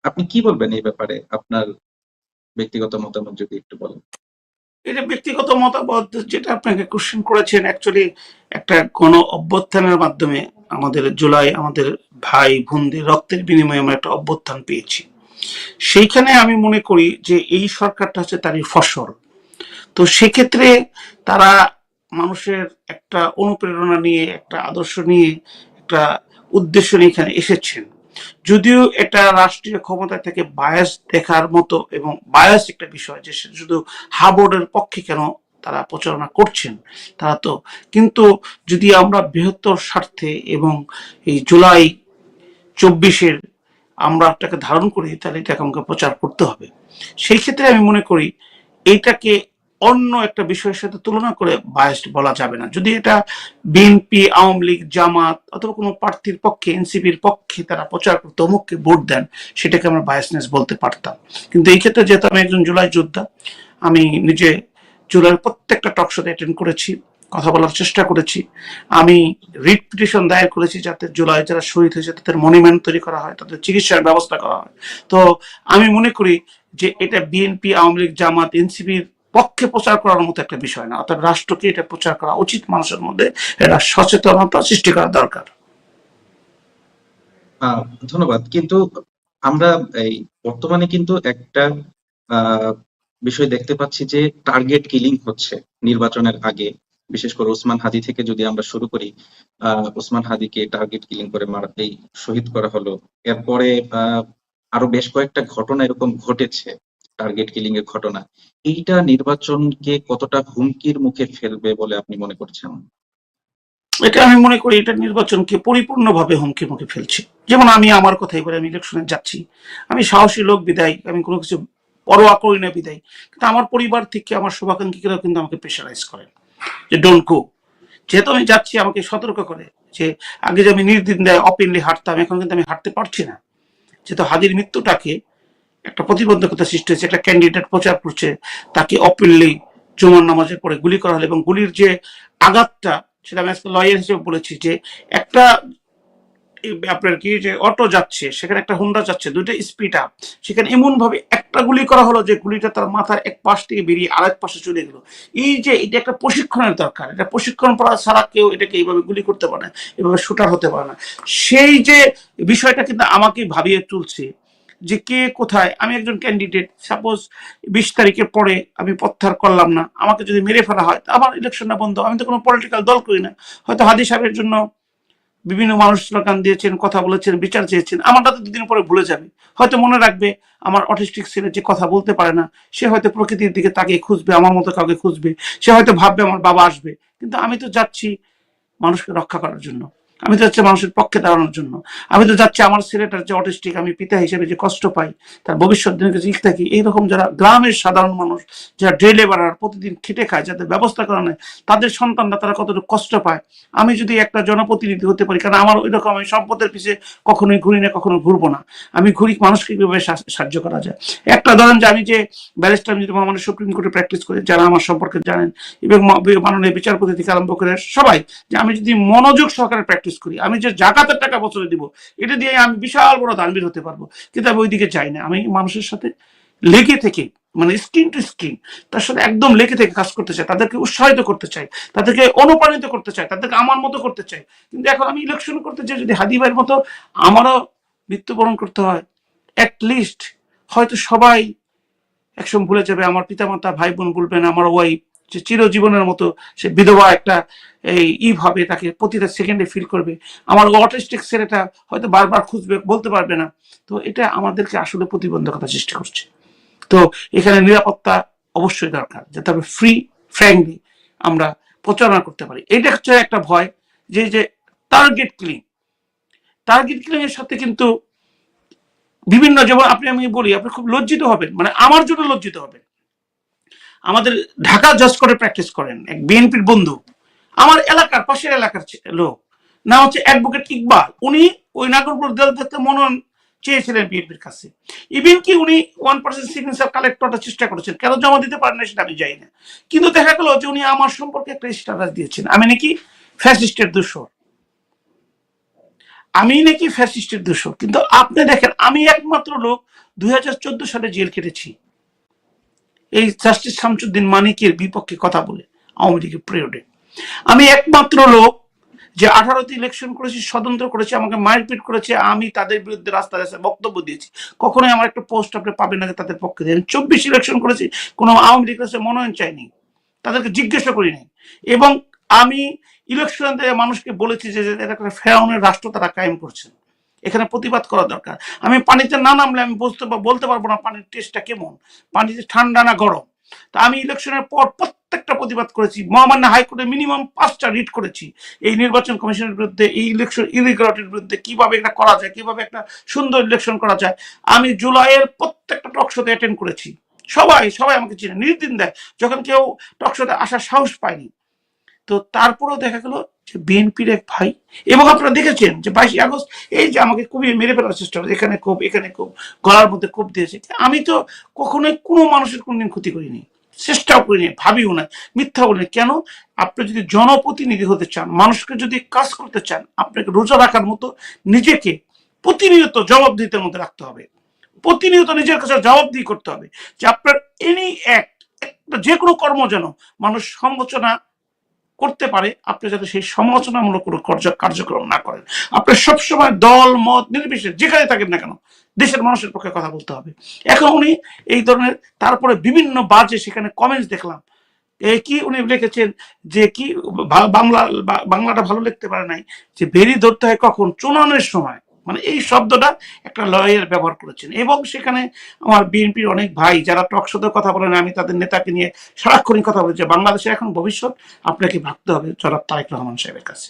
আপনি কি বলবেন এই ব্যাপারে? আপনার ব্যক্তিগত মতামত যদি একটু বলেন। এটা ব্যক্তিগত মতামত, যেটা আপনাকে কোশ্চেন করেছেন, অ্যাকচুয়ালি একটা গণ অভ্যুত্থানের মাধ্যমে আমাদের জুলাই, আমাদের ভাই বোনদের রক্তের বিনিময়ে আমরা একটা অভ্যুত্থান পেয়েছি। সেইখানে আমি মনে করি যে এই সরকারটা হচ্ছে তারই ফসল। তো সেক্ষেত্রে তারা মানুষের একটা অনুপ্রেরণা নিয়ে, একটা আদর্শ নিয়ে, একটা উদ্দেশ্য নিয়ে এখানে এসেছেন। যদিও এটা রাষ্ট্রীয় ক্ষমতা থেকে বায়াস দেখার মতো এবং বায়াস একটা বিষয়, যে শুধু হাবোর্ডের পক্ষে কেন তারা প্রচারণা করছেন, তারা তো কিন্তু যদি আমরা বৃহত্তর স্বার্থে এবং এই জুলাই 24-এর আমরা এটাকে ধারণ করি, তাহলে এটাকে আমাকে প্রচার করতে হবে। সেই ক্ষেত্রে আমি মনে করি এইটাকে অন্য একটা বিষয়ের সাথে তুলনা করে বায়াসড বলা যাবে না। যদি এটা বিএনপি, আওয়ামী লীগ, জামাত অথবা কোনো প্রার্থীর পক্ষে, এনসিপির পক্ষে তারা প্রচার করতে অমুককে ভোট দেন, সেটাকে আমরা বায়াসনেস বলতে পারতাম। কিন্তু এই ক্ষেত্রে যেহেতু আমি একজন জুলাই যোদ্ধা, আমি নিজে জুলাইয়ের প্রত্যেকটা টকশোতে অ্যাটেন্ড করেছি, কথা বলার চেষ্টা করেছি। আমি রিট পিটিশন দায়ের করেছি যাতে জুলাই যারা শহীদ হয়েছে তাদের মনিউমেন্ট তৈরি করা হয়, তাদের চিকিৎসার ব্যবস্থা করা হয়। তো আমি মনে করি যে এটা বিএনপি, আওয়ামী লীগ, জামাত, এনসিপির পক্ষে প্রচার করার মতো একটা বিষয় না। অর্থাৎ রাষ্ট্রকে এটা প্রচার করা উচিত, মানুষের মধ্যে এটা সচেতনতা সৃষ্টি করা দরকার। আহ, ধন্যবাদ। কিন্তু আমরা এই বর্তমানে কিন্তু একটা আহ, বিষয় দেখতে পাচ্ছি যে টার্গেট কিলিং হচ্ছে নির্বাচনের আগে। বিশেষ করে ওসমান হাদি থেকে যদি আমরা শুরু করি, ওসমান হাদিকে টার্গেট কিলিং করে এই শহীদ করা হলো। এরপরে আরো বেশ কয়েকটা ঘটনা এরকম ঘটেছে, টার্গেট কিলিং এর ঘটনা। এইটা নির্বাচনকে কতটা হুমকির মুখে ফেলবে বলে আপনি মনে করছেন? এটা আমি মনে করি এটা নির্বাচনকে পরিপূর্ণভাবে হুমকির মুখে ফেলছে। যেমন আমি আমার কথাই বলে, আমি ইলেকশনে যাচ্ছি, আমি সাহসী লোক বিদায়, আমি কোনো কিছু পরোয়া করি না বিদায়, কিন্তু আমার পরিবার থেকে আমার শুভাকাঙ্ক্ষীরাও কিন্তু আমাকে প্রেশারাইজ করেন যে ডোন্ট গো। যেহেতু আমি যাচ্ছি আমাকে সতর্ক করে যে আগে যে আমি নির্দ্বিধায় ওপেনলি হাঁটতাম, এখন কিন্তু আমি হাঁটতে পারছি না। যেহেতু হাদির মৃত্যুটাকে একটা প্রতিবন্ধকতা সৃষ্টি হয়েছে, একটা ক্যান্ডিডেট প্রচার করছে, তাকে ওপেনলি জুমার নামাজের পরে গুলি করা হলো, এবং গুলির যে আঘাতটা, সেটা আমি আজকে লয়ার হিসেবে বলেছি যে একটা আপনার কি যে অটো যাচ্ছে, সেখানে একটা হুন্ডা যাচ্ছে, দুইটা স্পিড আপ, সেখানে এমন ভাবে একটা গুলি করা হলো যে গুলিটা তার মাথার এক পাশ থেকে বেরিয়ে আরেক পাশে চলে গেল। এই যে এটা একটা প্রশিক্ষণের দরকার, এটা প্রশিক্ষণ পড়া ছাড়া কেউ এটাকে এইভাবে গুলি করতে পারে না, এভাবে শুটার হতে পারে না। সেই যে বিষয়টা কিন্তু আমাকে ভাবিয়ে তুলছে যে কে কোথায়। আমি একজন ক্যান্ডিডেট, সাপোজ 20 তারিখের পরে আমি প্রত্যাহার করলাম না, আমাকে যদি মেরে ফেলা হয় আবার ইলেকশনটা বন্ধ। আমি তো কোনো পলিটিক্যাল দল করি না। হয়তো হাদি সাহেবের জন্য বিভিন্ন মানুষ স্লোগান দিয়েছেন, কথা বলেছেন, বিচার চেয়েছেন, আমারটা তো দুদিন পরে ভুলে যাবে। হয়তো মনে রাখবে আমার অটিস্টিক ছেলে যে কথা বলতে পারে না, সে হয়তো প্রকৃতির দিকে তাকিয়ে খুঁজবে, আমার মতো কাউকে খুঁজবে, সে হয়তো ভাববে আমার বাবা আসবে। কিন্তু আমি তো যাচ্ছি মানুষকে রক্ষা করার জন্য, আমি তো যাচ্ছি মানুষের পক্ষে দাঁড়ানোর জন্য। আমি তো যাচ্ছি আমার ছেলেটার যে অটিস্টিক, আমি পিতা হিসেবে যে কষ্ট পাই, তার ভবিষ্যৎ দিনের কাছে ইক থাকি, এইরকম যারা গ্রামের সাধারণ মানুষ, যারা ডে লেবারার, প্রতিদিন খেটে খায়, যাদের ব্যবস্থা করা নেই, তাদের সন্তানরা তারা কতটুকু কষ্ট পায়। আমি যদি একটা জনপ্রতিনিধি হতে পারি, কারণ আমার ওই রকম, আমি সম্পদের পিছিয়ে কখনোই ঘুরি না, কখনো ঘুরবো না। আমি ঘুরি মানুষকে কিভাবে সাহায্য করা যায়। একটা ধরেন যে আমি যে ব্যারিস্টার, আমি যদি মানে সুপ্রিম কোর্টে প্র্যাকটিস করি, যারা আমার সম্পর্কে জানেন, এবং মাননীয় বিচারপতি থেকে আরম্ভ করে সবাই, যে আমি যদি মনোযোগ সহকারে প্র্যাকটিস করি, আমি যে জাকাতের টাকা বছরে দিব, এটা দিয়ে আমি বিশাল বড় দানবীর হতে পারবো। কিন্তু আমি ওইদিকে চাই না। আমি মানুষের সাথে লেগে থেকে, মানে স্ক্রিন টু স্ক্রিন তার সাথে একদম লেগে থেকে কাজ করতে চাই, তাদেরকে উৎসাহিত করতে চাই, তাদেরকে অনুপ্রাণিত করতে চাই, তাদেরকে আমার মতো করতে চাই। কিন্তু এখন আমি ইলেকশন করতে চাই, যদি হাদি ভাইয়ের মতো আমারও মৃত্যুবরণ করতে হয়, অ্যাটলিস্ট হয়তো সবাই একসময় ভুলে যাবে, আমার পিতামাতা, ভাই বোন ভুলবেন, আমার ওয়াইফ যে চিরজীবনের মতো সে বিধবা একটা ই ভাবে, তাকে প্রতিটা সেকেন্ডে ফিল করবে। আমার অটিস্টিক ছেলেটা হয়তো বারবার খুঁজবে, বলতে পারবে না। তো এটা আমাদেরকে আসলে প্রতিবন্ধকতা সৃষ্টি করছে। তো এখানে নিরাপত্তা অবশ্যই দরকার, যাতে আমরা ফ্রি ফ্র্যাঙ্কলি আমরা প্রচারণা করতে পারি। এটা হচ্ছে একটা ভয়, যে যে টার্গেট কিলিং, টার্গেট কিলিং এর সাথে কিন্তু বিভিন্ন, যেমন আপনি, আমি বলি, আপনি খুব লজ্জিত হবেন, মানে আমার জন্য লজ্জিত হবেন। আমাদের ঢাকা জাজ করে প্র্যাকটিস করেন এক বিএনপির বন্ধু, আমার এলাকার পাশের এলাকার লোক, না হচ্ছে অ্যাডভোকেট ইকবাল। উনি ওই নাগরপুর জেল থেকে মনোনয়ন চেয়েছিলেন বিএনপির কাছে। ইভেন কি উনি 1% সিগনেচার কালেক্ট করার চেষ্টা করেছেন, কেন জমা দিতে পারেন না সেটা আমি জানি না। কিন্তু দেখা গেল যে উনি আমার সম্পর্কে একটা স্ট্যাটাস দিয়েছেন, আমি নাকি ফ্যাসিস্টের দোষর, আমি নাকি ফ্যাসিস্টের দোষর। কিন্তু আপনি দেখেন, আমি একমাত্র লোক 2014 সালে জেল কেটেছি এই জাস্টিস শামসুদ্দিন মানিকের বিপক্ষে কথা বলে, আওয়ামী লীগের পিরিয়ডে। আমি একমাত্র লোক যে 18তে ইলেকশন করেছি, স্বতন্ত্র করেছি, আমাকে মারপিট করেছে, আমি তাদের বিরুদ্ধে রাস্তায় রাস্তায় বক্তব্য দিয়েছি। কখনোই আমার একটা পোস্ট আপনি পাবেন না যে তাদের পক্ষে দিয়ে। 24 ইলেকশন করেছি, কোনো আওয়ামী লীগ কাছে মনোনয়ন চাইনি। তাদেরকে জিজ্ঞাসা করিনি। এবং আমি ইলেকশন মানুষকে বলেছি যে এটা একটা ফেরাউনের রাষ্ট্র তারা কায়েম করছে, এখানে প্রতিবাদ করা দরকার। আমি পানিতে না নামলে আমি বলতে পারবো না পানির টেস্টটা কেমন, পানিতে ঠান্ডা না গরম। তা আমি ইলেকশনের পর প্রত্যেকটা প্রতিবাদ করেছি, মহামান্য হাইকোর্টে মিনিমাম 5টা রিট করেছি এই নির্বাচন কমিশনের বিরুদ্ধে, এই ইলেকশন ইরেগুলারিটির বিরুদ্ধে, কিভাবে এটা করা যায়, কিভাবে একটা সুন্দর ইলেকশন করা যায়। আমি জুলাইয়ের প্রত্যেকটা টক শোতে অ্যাটেন্ড করেছি, সবাই সবাই আমাকে চিনে, নির্দিন দেয় যখন কেউ টক শোতে আসার সাহস পায়নি। তো তারপরেও দেখা গেল যে বিএনপির এক ভাই, এবং আপনারা দেখেছেন যে 22 আগস্ট এই যে আমাকে খুবই মেরে ফেলার চেষ্টা করে, এখানে খুব এখানে খুব, গলার মধ্যে খুব দিয়েছে। আমি তো কখনোই কোনো মানুষের কোনোদিন ক্ষতি করিনি, চেষ্টাও করিনি, ভাবিও না, মিথ্যা বলিনি। কেন? আপনি যদি জনপ্রতিনিধি হতে চান, মানুষকে যদি কাজ করতে চান, আপনাকে রোজা রাখার মতো নিজেকে প্রতিনিয়ত জবাবদিহিতার মধ্যে রাখতে হবে, প্রতিনিয়ত নিজের কাছে জবাবদিহি করতে হবে যে আপনার এনি অ্যাক্ট, যে কোনো কর্ম যেন মানুষ সমালোচনা করতে পারে, আপনি যাতে সেই সমালোচনামূলক কোনো কার্যক্রম না করেন। আপনার সবসময় দল মত নির্বিশেষে যেখানে থাকেন না কেন দেশের মানুষের পক্ষে কথা বলতে হবে। এখন উনি এই ধরনের, তারপরে বিভিন্ন বাজে সেখানে কমেন্টস দেখলাম, কি উনি লিখেছেন যে কি বাংলাটা ভালো লিখতে পারে নাই, যে বেরি ধরতে হয় কখন, চুনানের সময়, মানে এই শব্দটা একটা লয়ের ব্যবহার করেছেন। এবং সেখানে আমার বিএনপির অনেক ভাই যারা টক শোতে কথা বলেন, আমি তাদের নেতাকে নিয়ে সারাক্ষণই কথা বলি যে বাংলাদেশের এখন ভবিষ্যৎ আপনাকে ভাবতে হবে জনাব তারেক রহমান সাহেবের কাছে।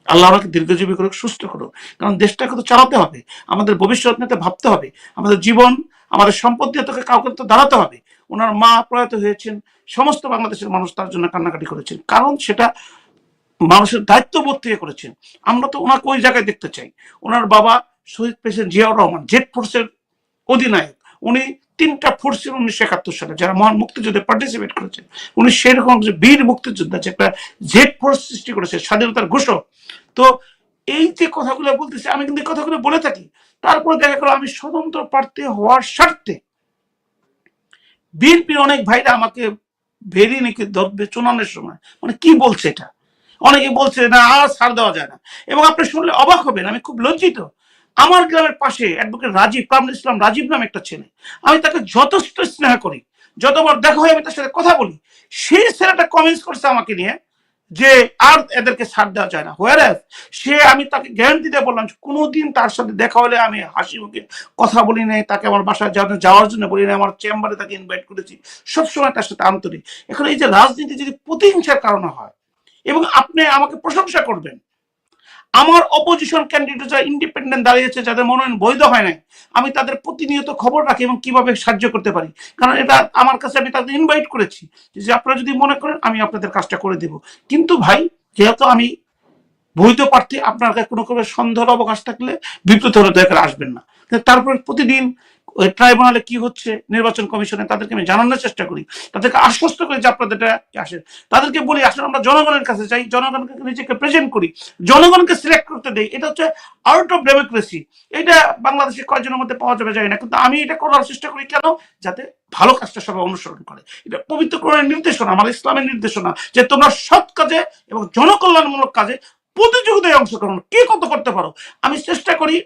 আল্লাহ আমাকে দীর্ঘজীবী করুক, সুস্থ করুক, কারণ দেশটাকে তো চালাতে হবে, আমাদের ভবিষ্যৎ নিয়ে ভাবতে হবে, আমাদের জীবন আমাদের সম্পদ দিয়ে তোকে কাউকে তো দাঁড়াতে হবে। ওনার মা প্রয়াত হয়েছেন, সমস্ত বাংলাদেশের মানুষ তার জন্য কান্নাকাটি করেছেন, কারণ সেটা মানুষের দায়িত্ববোধ থেকে করেছেন। আমরা তো ওনাকে ওই জায়গায় দেখতে চাই। ওনার বাবা শহীদ প্রেসিডেন্ট জিয়াউর রহমান জেড ফোর্সের অধিনায়ক, উনি 3টা ফোর্স ছিল 1971 সালে যারা মহান মুক্তিযুদ্ধে পার্টিসিপেট করেছেন। উনি সেরকম যে বীর মুক্তিযোদ্ধা, যে একটা জেড ফোর্স সৃষ্টি করেছে, স্বাধীনতার ঘোষক। তো এই যে কথাগুলো বলতেছে, আমি কিন্তু কথাগুলো বলে থাকি। তারপরে দেখা গেল আমি স্বতন্ত্র প্রার্থী হওয়ার স্বার্থে বিএনপির অনেক ভাইরা আমাকে ভেরি নাকি ধরবে চুনানের সময়, মানে কি বলছে এটা, অনেকে বলছে না আর ছাড় দেওয়া যায় না। এবং আপনি শুনলে অবাক হবেন, আমি খুব লজ্জিত, আমার গ্রামের পাশে অ্যাডভোকেট রাজীব, কামরুল ইসলাম রাজীব নামে একটা ছেলে, আমি তাকে যথেষ্ট স্নেহ করি, যতবার দেখা হয় আমি তার সাথে কথা বলি, সেই ছেলেটা কমেন্টস করছে আমাকে নিয়ে যে আর এদেরকে ছাড় দেওয়া যায় না। হোয়ারাস সে, আমি তাকে গ্যারান্টি দিয়ে বললাম কোনোদিন তার সাথে দেখা হলে আমি হাসি মুখে কথা বলি নাই, তাকে আমার বাসায় যাওয়ার জন্য বলি নাই, আমার চেম্বারে তাকে ইনভাইট করেছি, সবসময় তার সাথে আন্তরিক। এখন এই যে রাজনীতি যদি প্রতিহিংসার কারণে হয়, এবং আপনি আমাকে প্রশংসা করবেন, আমার অপোজিশন ক্যান্ডিডেট যারা ইন্ডিপেন্ডেন্ট দাঁড়িয়েছে, যাদের মনোনয়ন বৈধ হয় নাই, আমি তাদের প্রতিনিয়ত খবর রাখি এবং কিভাবে সাহায্য করতে পারি, কারণ এটা আমার কাছে, আমি তাদের ইনভাইট করেছি যে আপনারা যদি মনে করেন আমি আপনাদের কাজটা করে দেব। কিন্তু ভাই, যেহেতু আমি বৈধ প্রার্থী, আপনার কাছে কোনো সন্দেহের অবকাশ থাকলে বিব্রত হলে দয়া করে আসবেন না। তারপরে প্রতিদিন ট্রাইব্যুনালে কি হচ্ছে নির্বাচন কমিশনে, তাদেরকে আমি জানানোর চেষ্টা করি, তাদেরকে আশ্বস্ত করি যে আপনাদের আসে, তাদেরকে বলি আসলে আমরা জনগণের কাছে চাই, জনগণকে নিজেকে প্রেজেন্ট করি, জনগণকে সিলেক্ট করতে দেই। এটা হচ্ছে আউট অফ ডেমোক্রেসি। এটা বাংলাদেশে কয়েকজনের মধ্যে পাওয়া যাবে যায় না, কিন্তু আমি এটা করার চেষ্টা করি কেন, যাতে ভালো কাজটা সবাই অনুসরণ করে। এটা পবিত্র কোরআনের নির্দেশনা, আমার ইসলামের নির্দেশনা, যে তোমরা সৎ কাজে এবং জনকল্যাণমূলক কাজে প্রতিযোগিতায় অংশগ্রহণ কে কত করতে পারো। আমি চেষ্টা করি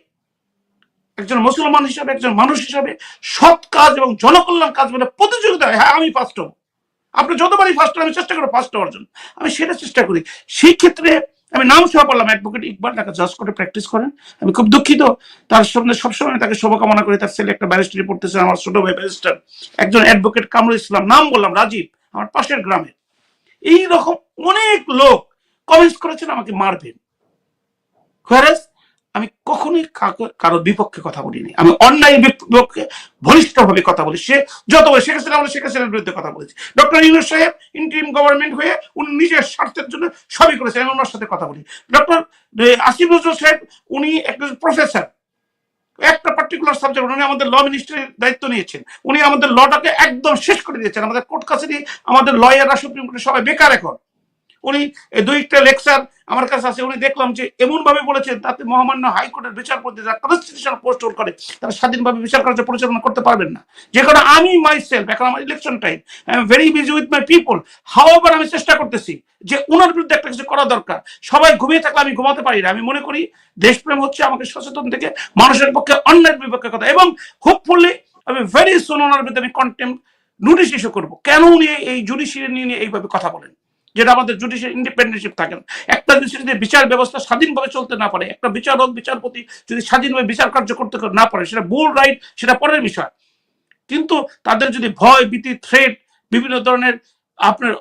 একজন মুসলমান হিসাবে, একজন মানুষ হিসাবে সৎ কাজ এবং জনকল্যাণ কাজ বলে প্রতিযোগিতায়, হ্যাঁ আমি ফার্স্ট হব, আপনি যতবারই ফার্স্ট আমি চেষ্টা করি ফার্স্ট হওয়ার জন্য, আমি সেটা চেষ্টা করি। সেই ক্ষেত্রে আমি নাম সহ বললাম অ্যাডভোকেট ইকবাল, ঢাকা জাজ কোর্টে প্র্যাকটিস করেন। আমি খুব দুঃখিত, তার সামনে সবসময় তাকে শুভকামনা করি, তার ছেলে একটা ব্যারিস্টারি পড়তেছে, আমার ছোট ভাই ব্যারিস্টার, একজন অ্যাডভোকেট কামরুল ইসলাম, নাম বললাম রাজীব, আমার পাশের গ্রামের। এইরকম অনেক লোক কমেন্টস করেছেন আমাকে মারবেন, হোয়ারাস আমি কখনোই কারো বিপক্ষে কথা বলিনি, আমি অন্যায় বিপক্ষে বলিষ্ঠভাবে কথা বলি। সে যত শেখ হাসিনা, আমরা শেখ হাসিনার বিরুদ্ধে কথা বলেছি, ডক্টর ইউনূস সাহেব ইন্টারিম গভর্নমেন্ট হয়ে উনি নিজের স্বার্থের জন্য সবই করেছেন, আমি ওনার সাথে কথা বলি। ডক্টর আসিফ নজরুল সাহেব উনি একজন প্রফেসর, একটা পার্টিকুলার সাবজেক্ট, উনি আমাদের ল মিনিস্ট্রির দায়িত্ব নিয়েছেন, উনি আমাদের লটাকে একদম শেষ করে দিয়েছেন, আমাদের কোর্ট কাছারি, আমাদের লয়াররা সুপ্রিম কোর্টে সবাই বেকার এখন। উনি 2টা লেকচার আমার কাছে আছে, উনি দেখলাম যে এমন ভাবে বলেছেন তাতে মহামান্য হাইকোর্টের বিচারপতি যারা কনস্টিটিউশনাল পোস্ট হোল্ড করে তারা স্বাধীনভাবে বিচার কার্য পরিচালনা করতে পারবেন না। যে কারণে আমি মাইসেলফ, এখন আমার election time, I am very busy with my people, however আমি চেষ্টা করতেছি যে ওনার বিরুদ্ধে একটা কিছু করা দরকার। সবাই ঘুমিয়ে থাকলে আমি ঘুমাতে পারি না। আমি মনে করি দেশপ্রেম হচ্ছে আমাকে সচেতন থেকে মানুষের পক্ষে অন্যায়ের বিপক্ষে কথা, এবং হোপফুলি আমি ভেরি সুন ওনার বিরুদ্ধে আমি কন্টেম্প নোটিশ ইস্যু করবো। কেন উনি এই জুডিশিয়ারি নিয়ে এইভাবে কথা বলেন, যেটা আমাদের জুডিশিয়াল ইন্ডিপেন্ডেন্সিপ থাকে না। একটা দেশের যদি বিচার ব্যবস্থা স্বাধীনভাবে চলতে না পারে, একটা বিচারক বিচারপতি যদি স্বাধীনভাবে বিচার কার্য করতে না পারে, সেটা ভুল রাইট সেটা পরের বিষয়। কিন্তু তাদের যদি ভয় ভীতি থ্রেট বিভিন্ন ধরনের আপনার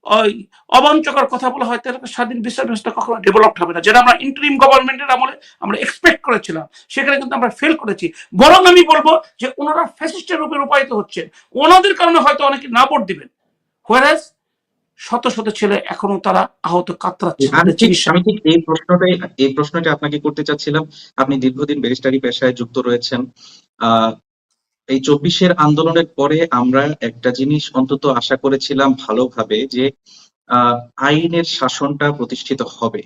ওই অবাঞ্চকর কথা বলা হয়, তাহলে স্বাধীন বিচার ব্যবস্থা কখনো ডেভেলপ হবে না, যেটা আমরা ইন্টারিম গভর্নমেন্টের আমলে আমরা এক্সপেক্ট করেছিলাম। সেখানে কিন্তু আমরা ফেল করেছি। বরং আমি বলবো যে ওনারা ফ্যাসিস্টের রূপে রূপায়িত হচ্ছেন, ওনাদের কারণে হয়তো অনেকে না ভোট দিবেন, হোয়ারাস শত শত ছেলে এখনো তারা আহত কাতরাচ্ছে তাদের চিকিৎসা। আমি ঠিক এই প্রশ্নটা আপনাকে করতে চাচ্ছিলাম। আপনি দীর্ঘদিন ব্যারিস্টারি পেশায় যুক্ত রয়েছেন। এই 24-এর আন্দোলনের পরে আমরা একটা জিনিস অন্তত আশা করেছিলাম ভালোভাবে, যে আইনের শাসনটা প্রতিষ্ঠিত হবে,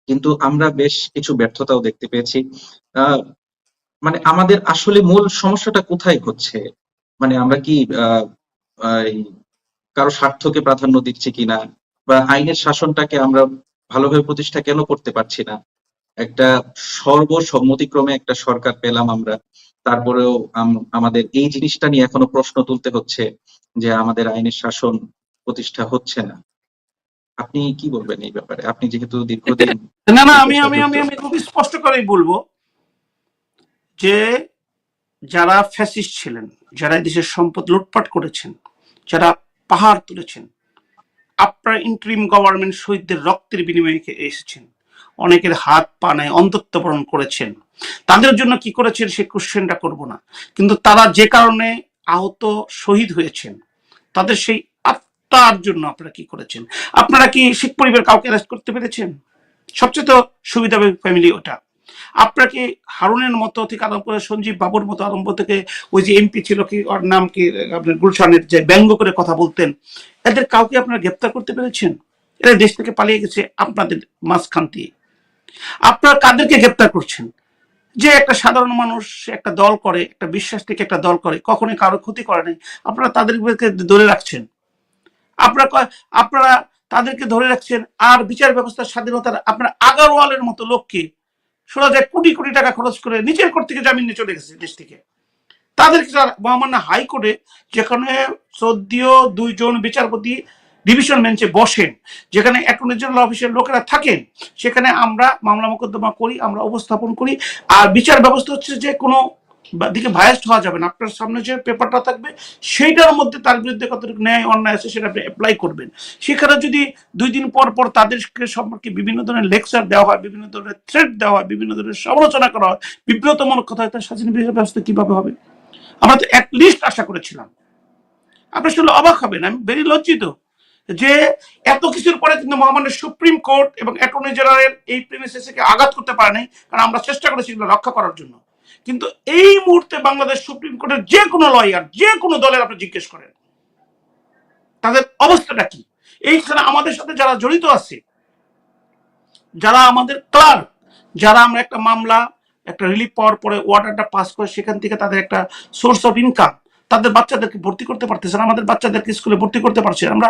কিন্তু আমরা বেশ কিছু ব্যর্থতাও দেখতে পেয়েছি। মানে আমাদের আসলে মূল সমস্যাটা কোথায় হচ্ছে? মানে আমরা কি এই কারো স্বার্থকে প্রাধান্য দিচ্ছি কিনা, বা আইনের শাসনটাকে আমরা ভালোভাবে প্রতিষ্ঠা কেন করতে পারছি না? একটা সর্বসম্মতিক্রমে একটা সরকার পেলাম আমরা, তারপরেও আমাদের এই জিনিসটা নিয়ে এখনো প্রশ্ন তুলতে হচ্ছে যে আমাদের আইনের শাসন প্রতিষ্ঠা হচ্ছে না। আপনি কি বলবেন এই ব্যাপারে? আপনি যেহেতু দীর্ঘদিন না না, আমি আমি আমি আমি খুব স্পষ্ট করেই বলবো যে যারা ফ্যাসিস্ট ছিলেন, যারা দেশের সম্পদ লুটপাট করেছেন, যারা পাহাড় তুলেছেন, আপনার ইন্টারিম গভর্নমেন্ট শহীদদের রক্তের বিনিময়ে এসেছেন, অনেকের হাত পা নাই অন্তঃবরণ করেছেন, তাদের জন্য কি করেছেন সে কোশ্চেনটা করব না, কিন্তু তারা যে কারণে আহত শহীদ হয়েছেন তাদের সেই আত্মার জন্য আপনারা কি করেছেন? আপনারা কি শিখ পরিবার কাউকে অ্যারেস্ট করতে পেরেছেন? সবচেয়ে তো সুবিধা ফ্যামিলি ওটা। আপনাকে হারুনের মতো থেকে আরম্ভ করে সঞ্জীব বাবুর মতো আরম্ভ থেকে ওই যে এমপি ছিল কি ওর নাম কি আপনার গুলশানের, যে ব্যঙ্গ করে কথা বলতেন, এদের কাউকে আপনারা গ্রেপ্তার করতে পেরেছেন? এরা দেশ থেকে পালিয়ে গেছে আপনাদের মাঝখান দিয়ে। আপনারা কাদেরকে গ্রেপ্তার করছেন? যে একটা সাধারণ মানুষ একটা দল করে, একটা বিশ্বাস থেকে একটা দল করে, কখনোই কারো ক্ষতি করে নাই, আপনারা তাদেরকে ধরে রাখছেন। আপনারা আপনারা তাদেরকে ধরে রাখছেন। আর বিচার ব্যবস্থার স্বাধীনতার আপনার আগারওয়ালের মতো লোককে শোনা যায় কোটি কোটি টাকা খরচ করে নিজের কোর্ট থেকে জামিন নিয়ে চলে গেছে দেশ থেকে। তাদেরকে মহামান্য হাইকোর্টে, যেখানে সদ্যীয় 2 জন বিচারপতি ডিভিশন বেঞ্চে বসেন, যেখানে অ্যাটর্নি জেনারেল অফিসের লোকেরা থাকেন, সেখানে আমরা মামলা মোকদ্দমা করি, আমরা উপস্থাপন করি। আর বিচার ব্যবস্থা হচ্ছে যে কোনো দিকে ভায়াস্ট হওয়া যাবে না। আপনার সামনে যে পেপারটা থাকবে সেইটার মধ্যে তার বিরুদ্ধে কতটুকু ন্যায় অন্যায় আছে সেটা আপনি অ্যাপ্লাই করবেন। সেখানে যদি 2 দিন পর পর তাদেরকে সম্পর্কে বিভিন্ন ধরনের লেকচার দেওয়া হয়, বিভিন্ন ধরনের থ্রেট দেওয়া হয়, বিভিন্ন ধরনের সমালোচনা করা হয়, বিব্রতমূলক কথা হয়, তার স্বাধীন বিচার ব্যবস্থা কিভাবে হবে? আমরা তো অ্যাটলিস্ট আশা করেছিলাম। আপনি শুনলে অবাক হবেন, আমি ভেরি লজ্জিত যে এত কিছুর পরে কিন্তু মহামান্য সুপ্রিম কোর্ট এবং অ্যাটর্নি জেনারেল এই প্রিমিসেসকে আঘাত করতে পারে নাই, কারণ আমরা চেষ্টা করেছি রক্ষা করার জন্য। কিন্তু এই মুহূর্তে বাংলাদেশ সুপ্রিম কোর্টের যে কোনো লয়ার, যে কোনো দলের আপনি জিজ্ঞেস করেন তাদের অবস্থাটা কি। এইখানে আমাদের সাথে যারা জড়িত আছে, যারা আমাদের ক্লার্ক, যারা আমরা একটা মামলা একটা রিলিফ পাওয়ার পরে অর্ডারটা পাস করে সেখান থেকে তাদের একটা সোর্স অফ ইনকাম, তাদের বাচ্চাদেরকে ভর্তি করতে পারতেছে না, আমাদের বাচ্চাদেরকে স্কুলে ভর্তি করতে পারছে না। আমরা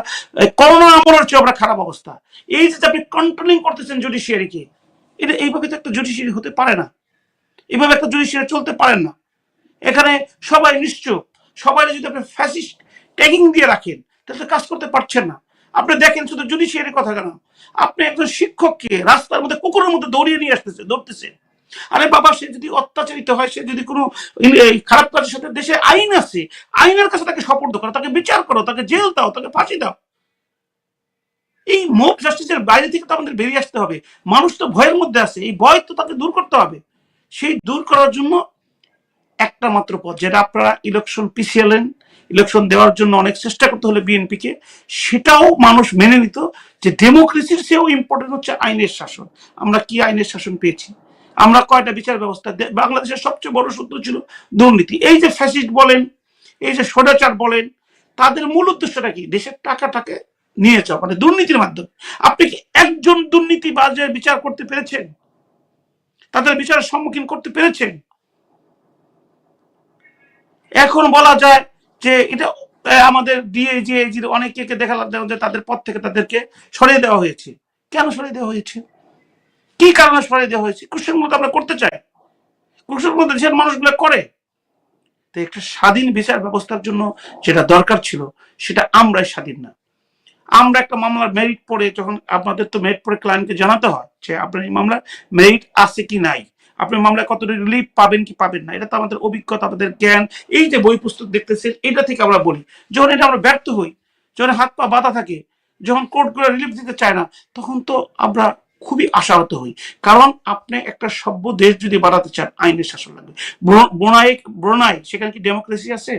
করোনা আমলের চেয়ে আমরা খারাপ অবস্থা। এই যে আপনি কন্ট্রোলিং করতেছেন জুডিশিয়ারিকে, এটা এইভাবে তো একটা জুডিশিয়ারি হতে পারে না, এইভাবে একটা জুডিশিয়ারি চলতে পারেন না। এখানে সবাই নিশ্চুপ, সবাই যদি আপনি ফ্যাসিস্ট ট্যাগিং দিয়ে রাখেন তাহলে কাজ করতে পারছেন না। আপনি দেখেন শুধু জুডিশিয়ারির কথা জানান, আপনি একজন শিক্ষককে রাস্তার মধ্যে কুকুরের মধ্যে দৌড়িয়ে নিয়ে আসতেছে, ধরতেছে। আরে বাবা, সে যদি অত্যাচারিত হয়, সে যদি কোনো খারাপ কাজের সাথে, দেশে আইন আছে, আইনের কাছে তাকে সপর্দ করো, তাকে বিচার করো, তাকে জেল দাও, তাকে ফাঁসি দাও। এই মোব জাস্টিসের বাইরে থেকে তো আমাদের বেরিয়ে আসতে হবে। মানুষ তো ভয়ের মধ্যে আছে, এই ভয় তো তাকে দূর করতে হবে। সেই দূর করার জন্য একটা মাত্র পথ, যেটা আপনারা ইলেকশন পিছিয়েলেন, ইলেকশন দেওয়ার জন্য অনেক চেষ্টা করতে হলে বিএনপিকে, সেটাও মানুষ মেনে নিত যে ডেমোক্রেসির চেয়েও ইম্পর্টেন্ট হচ্ছে আইনের শাসন। আমরা কি আইনের শাসন পেয়েছি? আমরা কয়টা বিচার ব্যবস্থা? বাংলাদেশের সবচেয়ে বড় শত্রু ছিল দুর্নীতি। এই যে ফ্যাসিস্ট বলেন, এই যে স্বৈরাচার বলেন, তাদের মূল উদ্দেশ্যটা কি? দেশের টাকাটাকে নিয়ে যাওয়া, মানে দুর্নীতির মাধ্যমে। আপনি কি একজন দুর্নীতিবাজের বিচার করতে পেরেছেন? তাদের বিচারের সম্মুখীন করতে পেরেছেন? এখন বলা যায় যে এটা আমাদের ডিএজি অনেকে দেখালাম যে তাদের পদ থেকে তাদেরকে সরিয়ে দেওয়া হয়েছে। কেন সরিয়ে দেওয়া হয়েছে? কি কারণে সরিয়ে দেওয়া হয়েছে? কোশ্চেনগুলো আমরা করতে চাই, কোশ্চেনগুলো দেশের মানুষগুলো করে। তো একটা স্বাধীন বিচার ব্যবস্থার জন্য যেটা দরকার ছিল সেটা আমরাই স্বাধীন না। আমরা একটা মামলার মেরিট পড়ে, যখন আপনাদের তো মেরিট পড়ে ক্লায়েন্টকে জানাতে হয় যে আপনার এই মামলার মেরিট আছে কি নাই, আপনি মামলায় কতটা রিলিফ পাবেন কি পাবেন না, এটা তো আমাদের অভিজ্ঞতা, আমাদের জ্ঞান, এই যে বই পুস্তক দেখতেছেন এটা থেকে আমরা বলি। যখন এটা আমরা ব্যর্থ হই, যখন হাত পা বাঁধা থাকে, যখন কোর্টগুলো রিলিফ দিতে চায় না, তখন তো আমরা খুবই আশাহত হই। কারণ আপনি একটা সভ্য দেশ যদি বানাতে চান, আইনের শাসন লাগবে। ব্রুনাই সেখানে কি ডেমোক্রেসি আছে?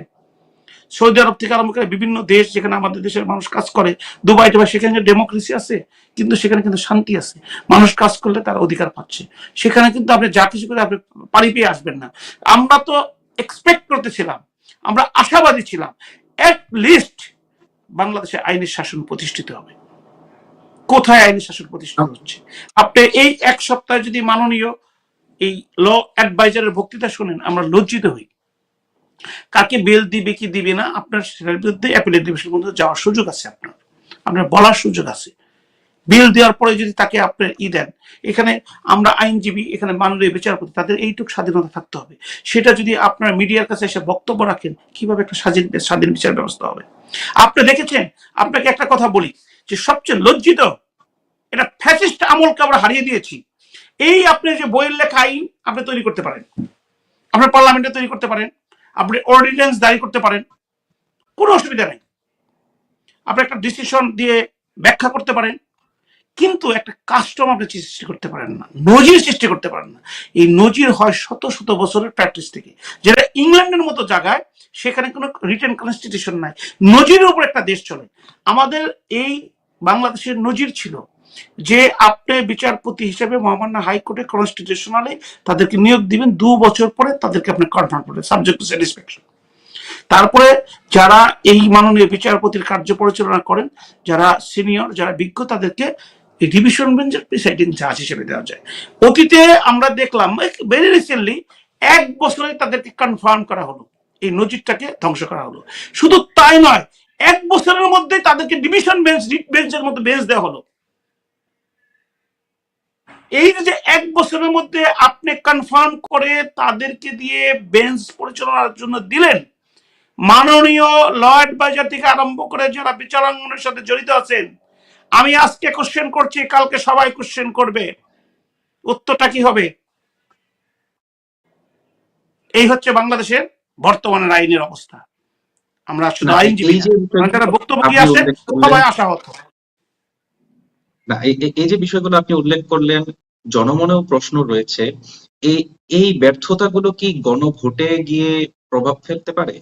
সৌদি আরব থেকে আরম্ভ করে বিভিন্ন দেশ যেখানে আমাদের দেশের মানুষ কাজ করে, দুবাই টুবাই, সেখানে ডেমোক্রেসি আছে, কিন্তু সেখানে কিন্তু শান্তি আছে, মানুষ কাজ করলে তার অধিকার পাচ্ছে। সেখানে কিন্তু আপনি যা কিছু করে আপনি পারি পেয়ে আসবেন না। আমরা তো এক্সপেক্ট করতেছিলাম, আমরা আশাবাদী ছিলাম, এট লিস্ট বাংলাদেশে আইনের শাসন প্রতিষ্ঠিত হবে। কোথায় আইনের শাসন প্রতিষ্ঠিত হচ্ছে? আপনি এই এক সপ্তাহে যদি মাননীয় এই ল অ্যাডভাইজারের বক্তৃতা শোনেন, আমরা লজ্জিত হই। কাকে বেল দিবে কি দিবে না, আপনার সেটার বিরুদ্ধে অ্যাপিলেট ডিভিশনের মধ্যে যাওয়ার সুযোগ আছে, আপনার বলার সুযোগ আছে। বিল দেওয়ার পরে যদি তাকে আপনার দেন, এখানে আমরা আইনজীবী, এখানে মাননীয় বিচারপতি, তাদের এইটুকু স্বাধীনতা থাকতে হবে। সেটা যদি আপনার মিডিয়ার কাছে এসে বক্তব্য রাখেন, কিভাবে একটা স্বাধীন বিচার ব্যবস্থা হবে? আপনি দেখেছেন, আপনাকে একটা কথা বলি, যে সবচেয়ে লজ্জিত, এটা ফ্যাসিস্ট আমলকে আমরা হারিয়ে দিয়েছি। এই আপনি যে বইয়ের লেখা আইন আপনি তৈরি করতে পারেন, আপনার পার্লামেন্টে তৈরি করতে পারেন, আপনি অর্ডিন্যান্স জারি করতে পারেন, কোনো অসুবিধা নেই। আপনি একটা ডিসিশন দিয়ে ব্যাখ্যা করতে পারেন, কিন্তু একটা কাস্টম আপনি সৃষ্টি করতে পারেন না, নজির সৃষ্টি করতে পারেন না। এই নজির হয় শত শত বছরের প্র্যাকটিস থেকে, যেটা ইংল্যান্ডের মতো জায়গায়, সেখানে কোনো রিটেন কনস্টিটিউশন নাই, নজিরের উপর একটা দেশ চলে। আমাদের এই বাংলাদেশের নজির ছিল যে আপনি বিচারপতি হিসেবে মহামান্য হাইকোর্টে কনস্টিটিউশনালে তাদেরকে নিয়োগ দিবেন, 2 বছর পরে তাদেরকে আপনি কনফার্ম করবেন সাবজেক্ট টু স্যাটিসফ্যাকশন। তারপরে যারা এই মাননীয় বিচারপতির কার্য পরিচালনা করেন, যারা সিনিয়র, যারা বিজ্ঞ, তাদেরকে ডিভিশন বেঞ্চের প্রিসাইডিং জাজ হিসেবে দেওয়া যায়। অতীতে আমরা দেখলাম ভেরি রিসেন্টলি 1 বছরে তাদেরকে কনফার্ম করা হলো, এই নজিরটাকে ধ্বংস করা হলো। শুধু তাই নয়, 1 বছরের মধ্যে তাদেরকে ডিভিশন বেঞ্চের মধ্যে বেঞ্চ দেওয়া হলো। এই যে 1 বছরের মধ্যে আপনি কনফার্ম করে তাদেরকে দিয়ে বেঞ্চ পরিচালনার জন্য দিলেন, মাননীয় ল অ্যাডভাইজার থেকে আরম্ভ করে যারা বিচারাঙ্গনের সাথে জড়িত আছেন, আমি আজকে কোশ্চেন করছি, কালকে সবাই কোশ্চেন করবে, উত্তরটা কি হবে? এই হচ্ছে বাংলাদেশের বর্তমানের আইনের অবস্থা। আমরা শুধু আইনজীবী যারা বক্তব্য দিয়ে আসেন সবাই আশাহত। না, এই যে বিষয়গুলো আপনি উল্লেখ করলেন, জনমনেও প্রশ্ন রয়েছে, এই ব্যর্থতাগুলো কি গণভোটে গিয়ে প্রভাব ফেলতে পারে?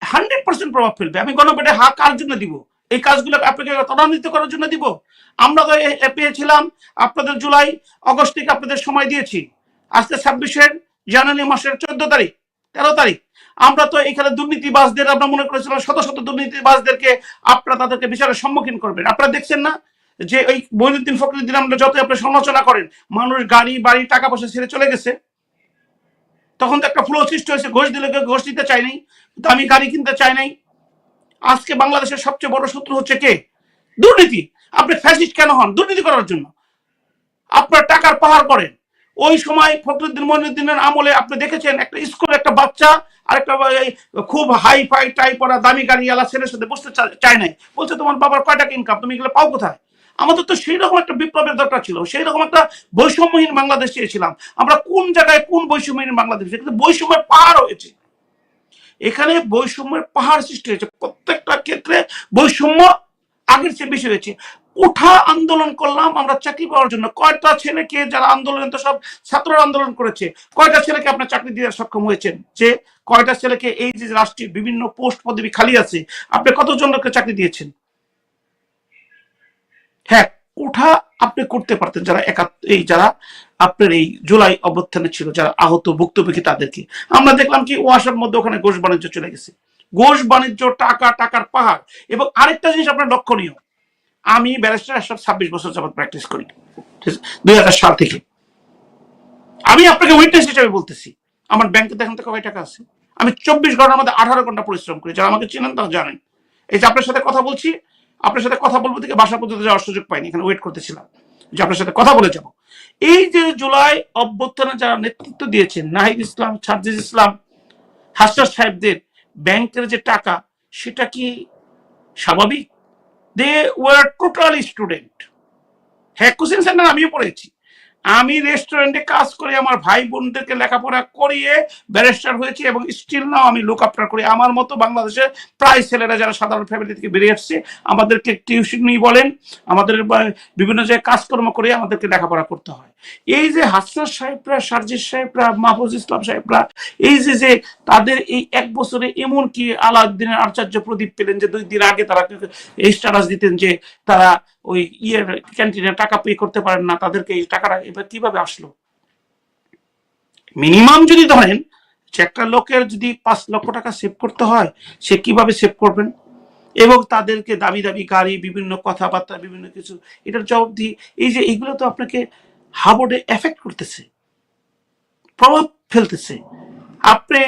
100% প্রভাব ফেলবে। আমি গণভোটে হা কার জন্য দিব? এই কাজগুলো আপনাকে ত্বরান্বিত করার জন্য দিব। আমরা তো পেয়েছিলাম আপনাদের জুলাই আগস্ট থেকে আপনাদের সময় দিয়েছি, আজকে 26 জানুয়ারি মাসের 14 তারিখ 13 তারিখ। আমরা তো এখানে দুর্নীতিবাজদের আমরা মনে করেছিলাম শত শত দুর্নীতিবাজদেরকে আপনারা তাদেরকে বিচারের সম্মুখীন করবেন। আপনারা দেখছেন না যে ওই মঈনুদ্দিন ফখরুদ্দিন আমরা যতই আপনি সমালোচনা করেন, মানুষ গাড়ি বাড়ি টাকা পয়সা ছেড়ে চলে গেছে। তখন তো একটা ফ্লো সৃষ্টি হয়েছে, ঘোষ দিলে ঘোষ দিতে চাই নাই, দামি গাড়ি কিনতে চাই নাই। আজকে বাংলাদেশের সবচেয়ে বড় শত্রু হচ্ছে কে? দুর্নীতি। আপনি ফ্যাসিস্ট কেন হন? দুর্নীতি করার জন্য। আপনার টাকার পাহাড় করেন। ওই সময় ফখরুদ্দিন মঈনুদ্দিনের আমলে আপনি দেখেছেন একটা স্কুলে একটা বাচ্চা আর একটা খুব হাই ফাই টাই পড়া দামি গাড়িওয়ালা ছেলের সাথে বসতে চায় নাই, বলছে তোমার বাবার কয় টাকা ইনকাম, তুমি এগুলো পাও কোথায়? আমাদের তো সেই রকম একটা বিপ্লবের দরকার ছিল, সেই রকম একটা বৈষম্যহীন বাংলাদেশ চেয়েছিলাম। আমরা কোন জায়গায় কোন বৈষম্যহীন বাংলাদেশ? কিন্তু বৈষম্যের পাহাড় হয়েছে, এখানে বৈষম্যের পাহাড় সৃষ্টি হয়েছে, প্রত্যেকটা ক্ষেত্রে বৈষম্য আগের চেয়ে বেশি হয়েছে। উঠা আন্দোলন করলাম আমরা চাকরি পাওয়ার জন্য, কয়টা ছেলেকে, যারা আন্দোলন তো সব ছাত্ররা আন্দোলন করেছে, কয়টা ছেলেকে আপনার চাকরি দিয়ে সক্ষম হয়েছেন? যে কয়টা ছেলেকে এই যে রাষ্ট্রের বিভিন্ন পোস্ট পদবি খালি আছে, আপনি কতজন লোককে চাকরি দিয়েছেন? হ্যাঁ, উঠা আপনি করতে পারতেন, যারা যারা আপনার এই জুলাই অভ্যুত্থানে ছিল, যারা আহত ভুক্তভোগী, তাদেরকে আমরা দেখলাম কি ওয়াসার মধ্যে ওখানে ঘোষ বাণিজ্য চলে গেছে, ঘোষ বাণিজ্য, টাকা, টাকার পাহাড়। এবং আরেকটা জিনিস আপনার লক্ষণীয়, আমি ব্যারিস্টার 26 বছর যাবত প্র্যাকটিস করি, 2000 সাল থেকে। আমি আপনাকে উইটনেস হিসেবে বলতেছি, আমার ব্যাংকে দেখেন তো কয় টাকা আছে। আমি 24 ঘন্টার মধ্যে 18 ঘন্টা পরিশ্রম করি, যারা আমাকে চিনেন তারা জানেন। এই যে আপনার সাথে কথা বলছি, আপনার সাথে কথা বলবো থেকে বাসা পর্যন্ত যাওয়ার সুযোগ পাইনি, এখানে ওয়েট করতেছিলাম যে আপনার সাথে কথা বলে যাব। এই যে জুলাই অভ্যুত্থানে যারা নেতৃত্ব দিয়েছেন, নাহিদ ইসলাম, সার্জিস ইসলাম, হাসনাত সাহেবদের ব্যাংকের যে টাকা, সেটা কি স্বাভাবিক? They were totally student. হ্যাঁ, কোচিং সেন্টার আমিও পড়েছি। আমি রেস্টুরেন্টে কাজ করে আমার ভাই বোনদেরকে লেখাপড়া করিয়ে ব্যারিস্টার হয়েছি, এবং স্টিল নাও আমি লুক আফটার করি। আমার মতো বাংলাদেশের প্রায় ছেলেরা যারা সাধারণ ফ্যামিলি থেকে বেরিয়ে আসছে, আমাদেরকে টিউশনি বলেন, আমাদের বিভিন্ন জায়গায় কাজকর্ম করে আমাদেরকে লেখাপড়া করতে হয়। এই যে হাসনাত সাহেবরা, সার্জিস সাহেবরা, মাহফুজ ইসলাম সাহেবরা, এই যে যে তাদের এই এক বছরে এমন কি আলাউদ্দিনের আচার্য প্রদীপ পেলেন যে 2 দিন আগে তারা এই স্ট্যাটাস দিতেন যে তারা ওই ইয়ের ক্যান্টিনে টাকা পে করতে পারেন না, তাদেরকে এই টাকাটা এবার কিভাবে আসলো? মিনিমাম যদি ধরেন যে একটা লোকের যদি 5 লক্ষ টাকা সেভ করতে হয়, সে কিভাবে সেভ করবেন? এবং তাদেরকে দামি দামি গাড়ি, বিভিন্ন কথাবার্তা, বিভিন্ন কিছু, এটার জবাব দিয়ে এই যে এইগুলো তো আপনাকে হাবড়ে এফেক্ট করতেছে, প্রভাব ফেলতেছে। আপনি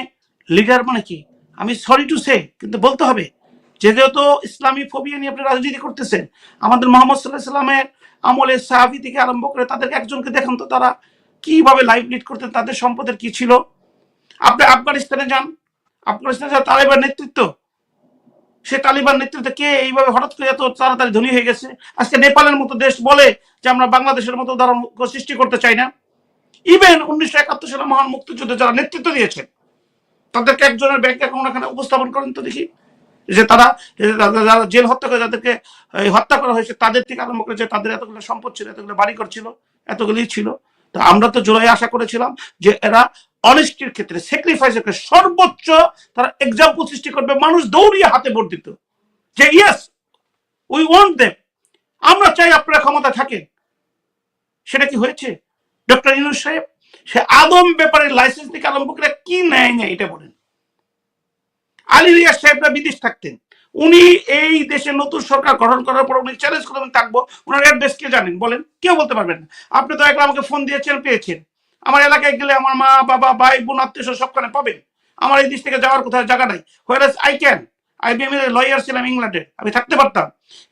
লিডার মানে কি, আমি সরি টু সে, কিন্তু বলতে হবে, যেহেতু ইসলামী ফোবিয়া নিয়ে আপনি রাজনীতি করতেছেন, আমাদের মোহাম্মদ সাল্লাহ সাল্লামের আমলে সাহাবি থেকে আরম্ভ করে তাদেরকে একজনকে দেখেন তো তারা কিভাবে লাইফ লিড করতেন, তাদের সম্পদের কি ছিল। আপনি আফগানিস্তানে যান, আফগানিস্তানে যান তালেবান নেতৃত্ব, সে তালিবান নেতৃত্বে কে এইভাবে হঠাৎ করে এত তাড়াতাড়ি ধনী হয়ে গেছে? আজকে নেপালের মতো দেশ বলে যে আমরা বাংলাদেশের মতো উদাহরণ সৃষ্টি করতে চাই না। ইভেন 1971 সালে মহান মুক্তিযুদ্ধে যারা নেতৃত্ব দিয়েছেন, তাদেরকে একজনের ব্যাংক অ্যাকাউন্ট এখানে উপস্থাপন করেন তো দেখি, যে তারা যারা জেল হত্যা করে, যাদেরকে হত্যা করা হয়েছে, তাদের থেকে আরম্ভ করে যে তাদের এতগুলো সম্পদ ছিল, এতগুলো বাড়ি করছিল, এতগুলি ছিল। তো আমরা তো জোড়াই আশা করেছিলাম যে এরা অনেস্টির ক্ষেত্রে, স্যাক্রিফাইসের ক্ষেত্রে সর্বোচ্চ তারা এক্সাম্পল সৃষ্টি করবে, মানুষ দৌড়িয়ে হাতে ভোট দিত যে ইয়েস উই ওয়ান্ট দেম, আমরা চাই আপনারা ক্ষমতা থাকেন। সেটা কি হয়েছে? ডক্টর ইউনূস সাহেব সে আদম ব্যাপারে লাইসেন্স থেকে আরম্ভ করে কি নেয় না এটা বলেন। আলী রিয়াজ সাহেবরা বিদেশ থাকতেন, উনি এই দেশে নতুন সরকার গঠন করার পর উনি চ্যালেঞ্জ করে থাকবো, ওনার অ্যাড্রেস কে জানেন বলেন? কেউ বলতে পারবেন না। আপনি তো একবার আমাকে ফোন দিয়েছেন, পেয়েছেন। আমার এলাকায় গেলে আমার মা বাবা ভাই বোন আত্মীয় সবখানে পাবেন। আমার এই দেশ থেকে যাওয়ার কোথাও জায়গা নাই। হোয়ারাস আই ক্যান, আইবিএম এর লয়ার ছিলাম ইংল্যান্ডে, আমি থাকতে পারতাম।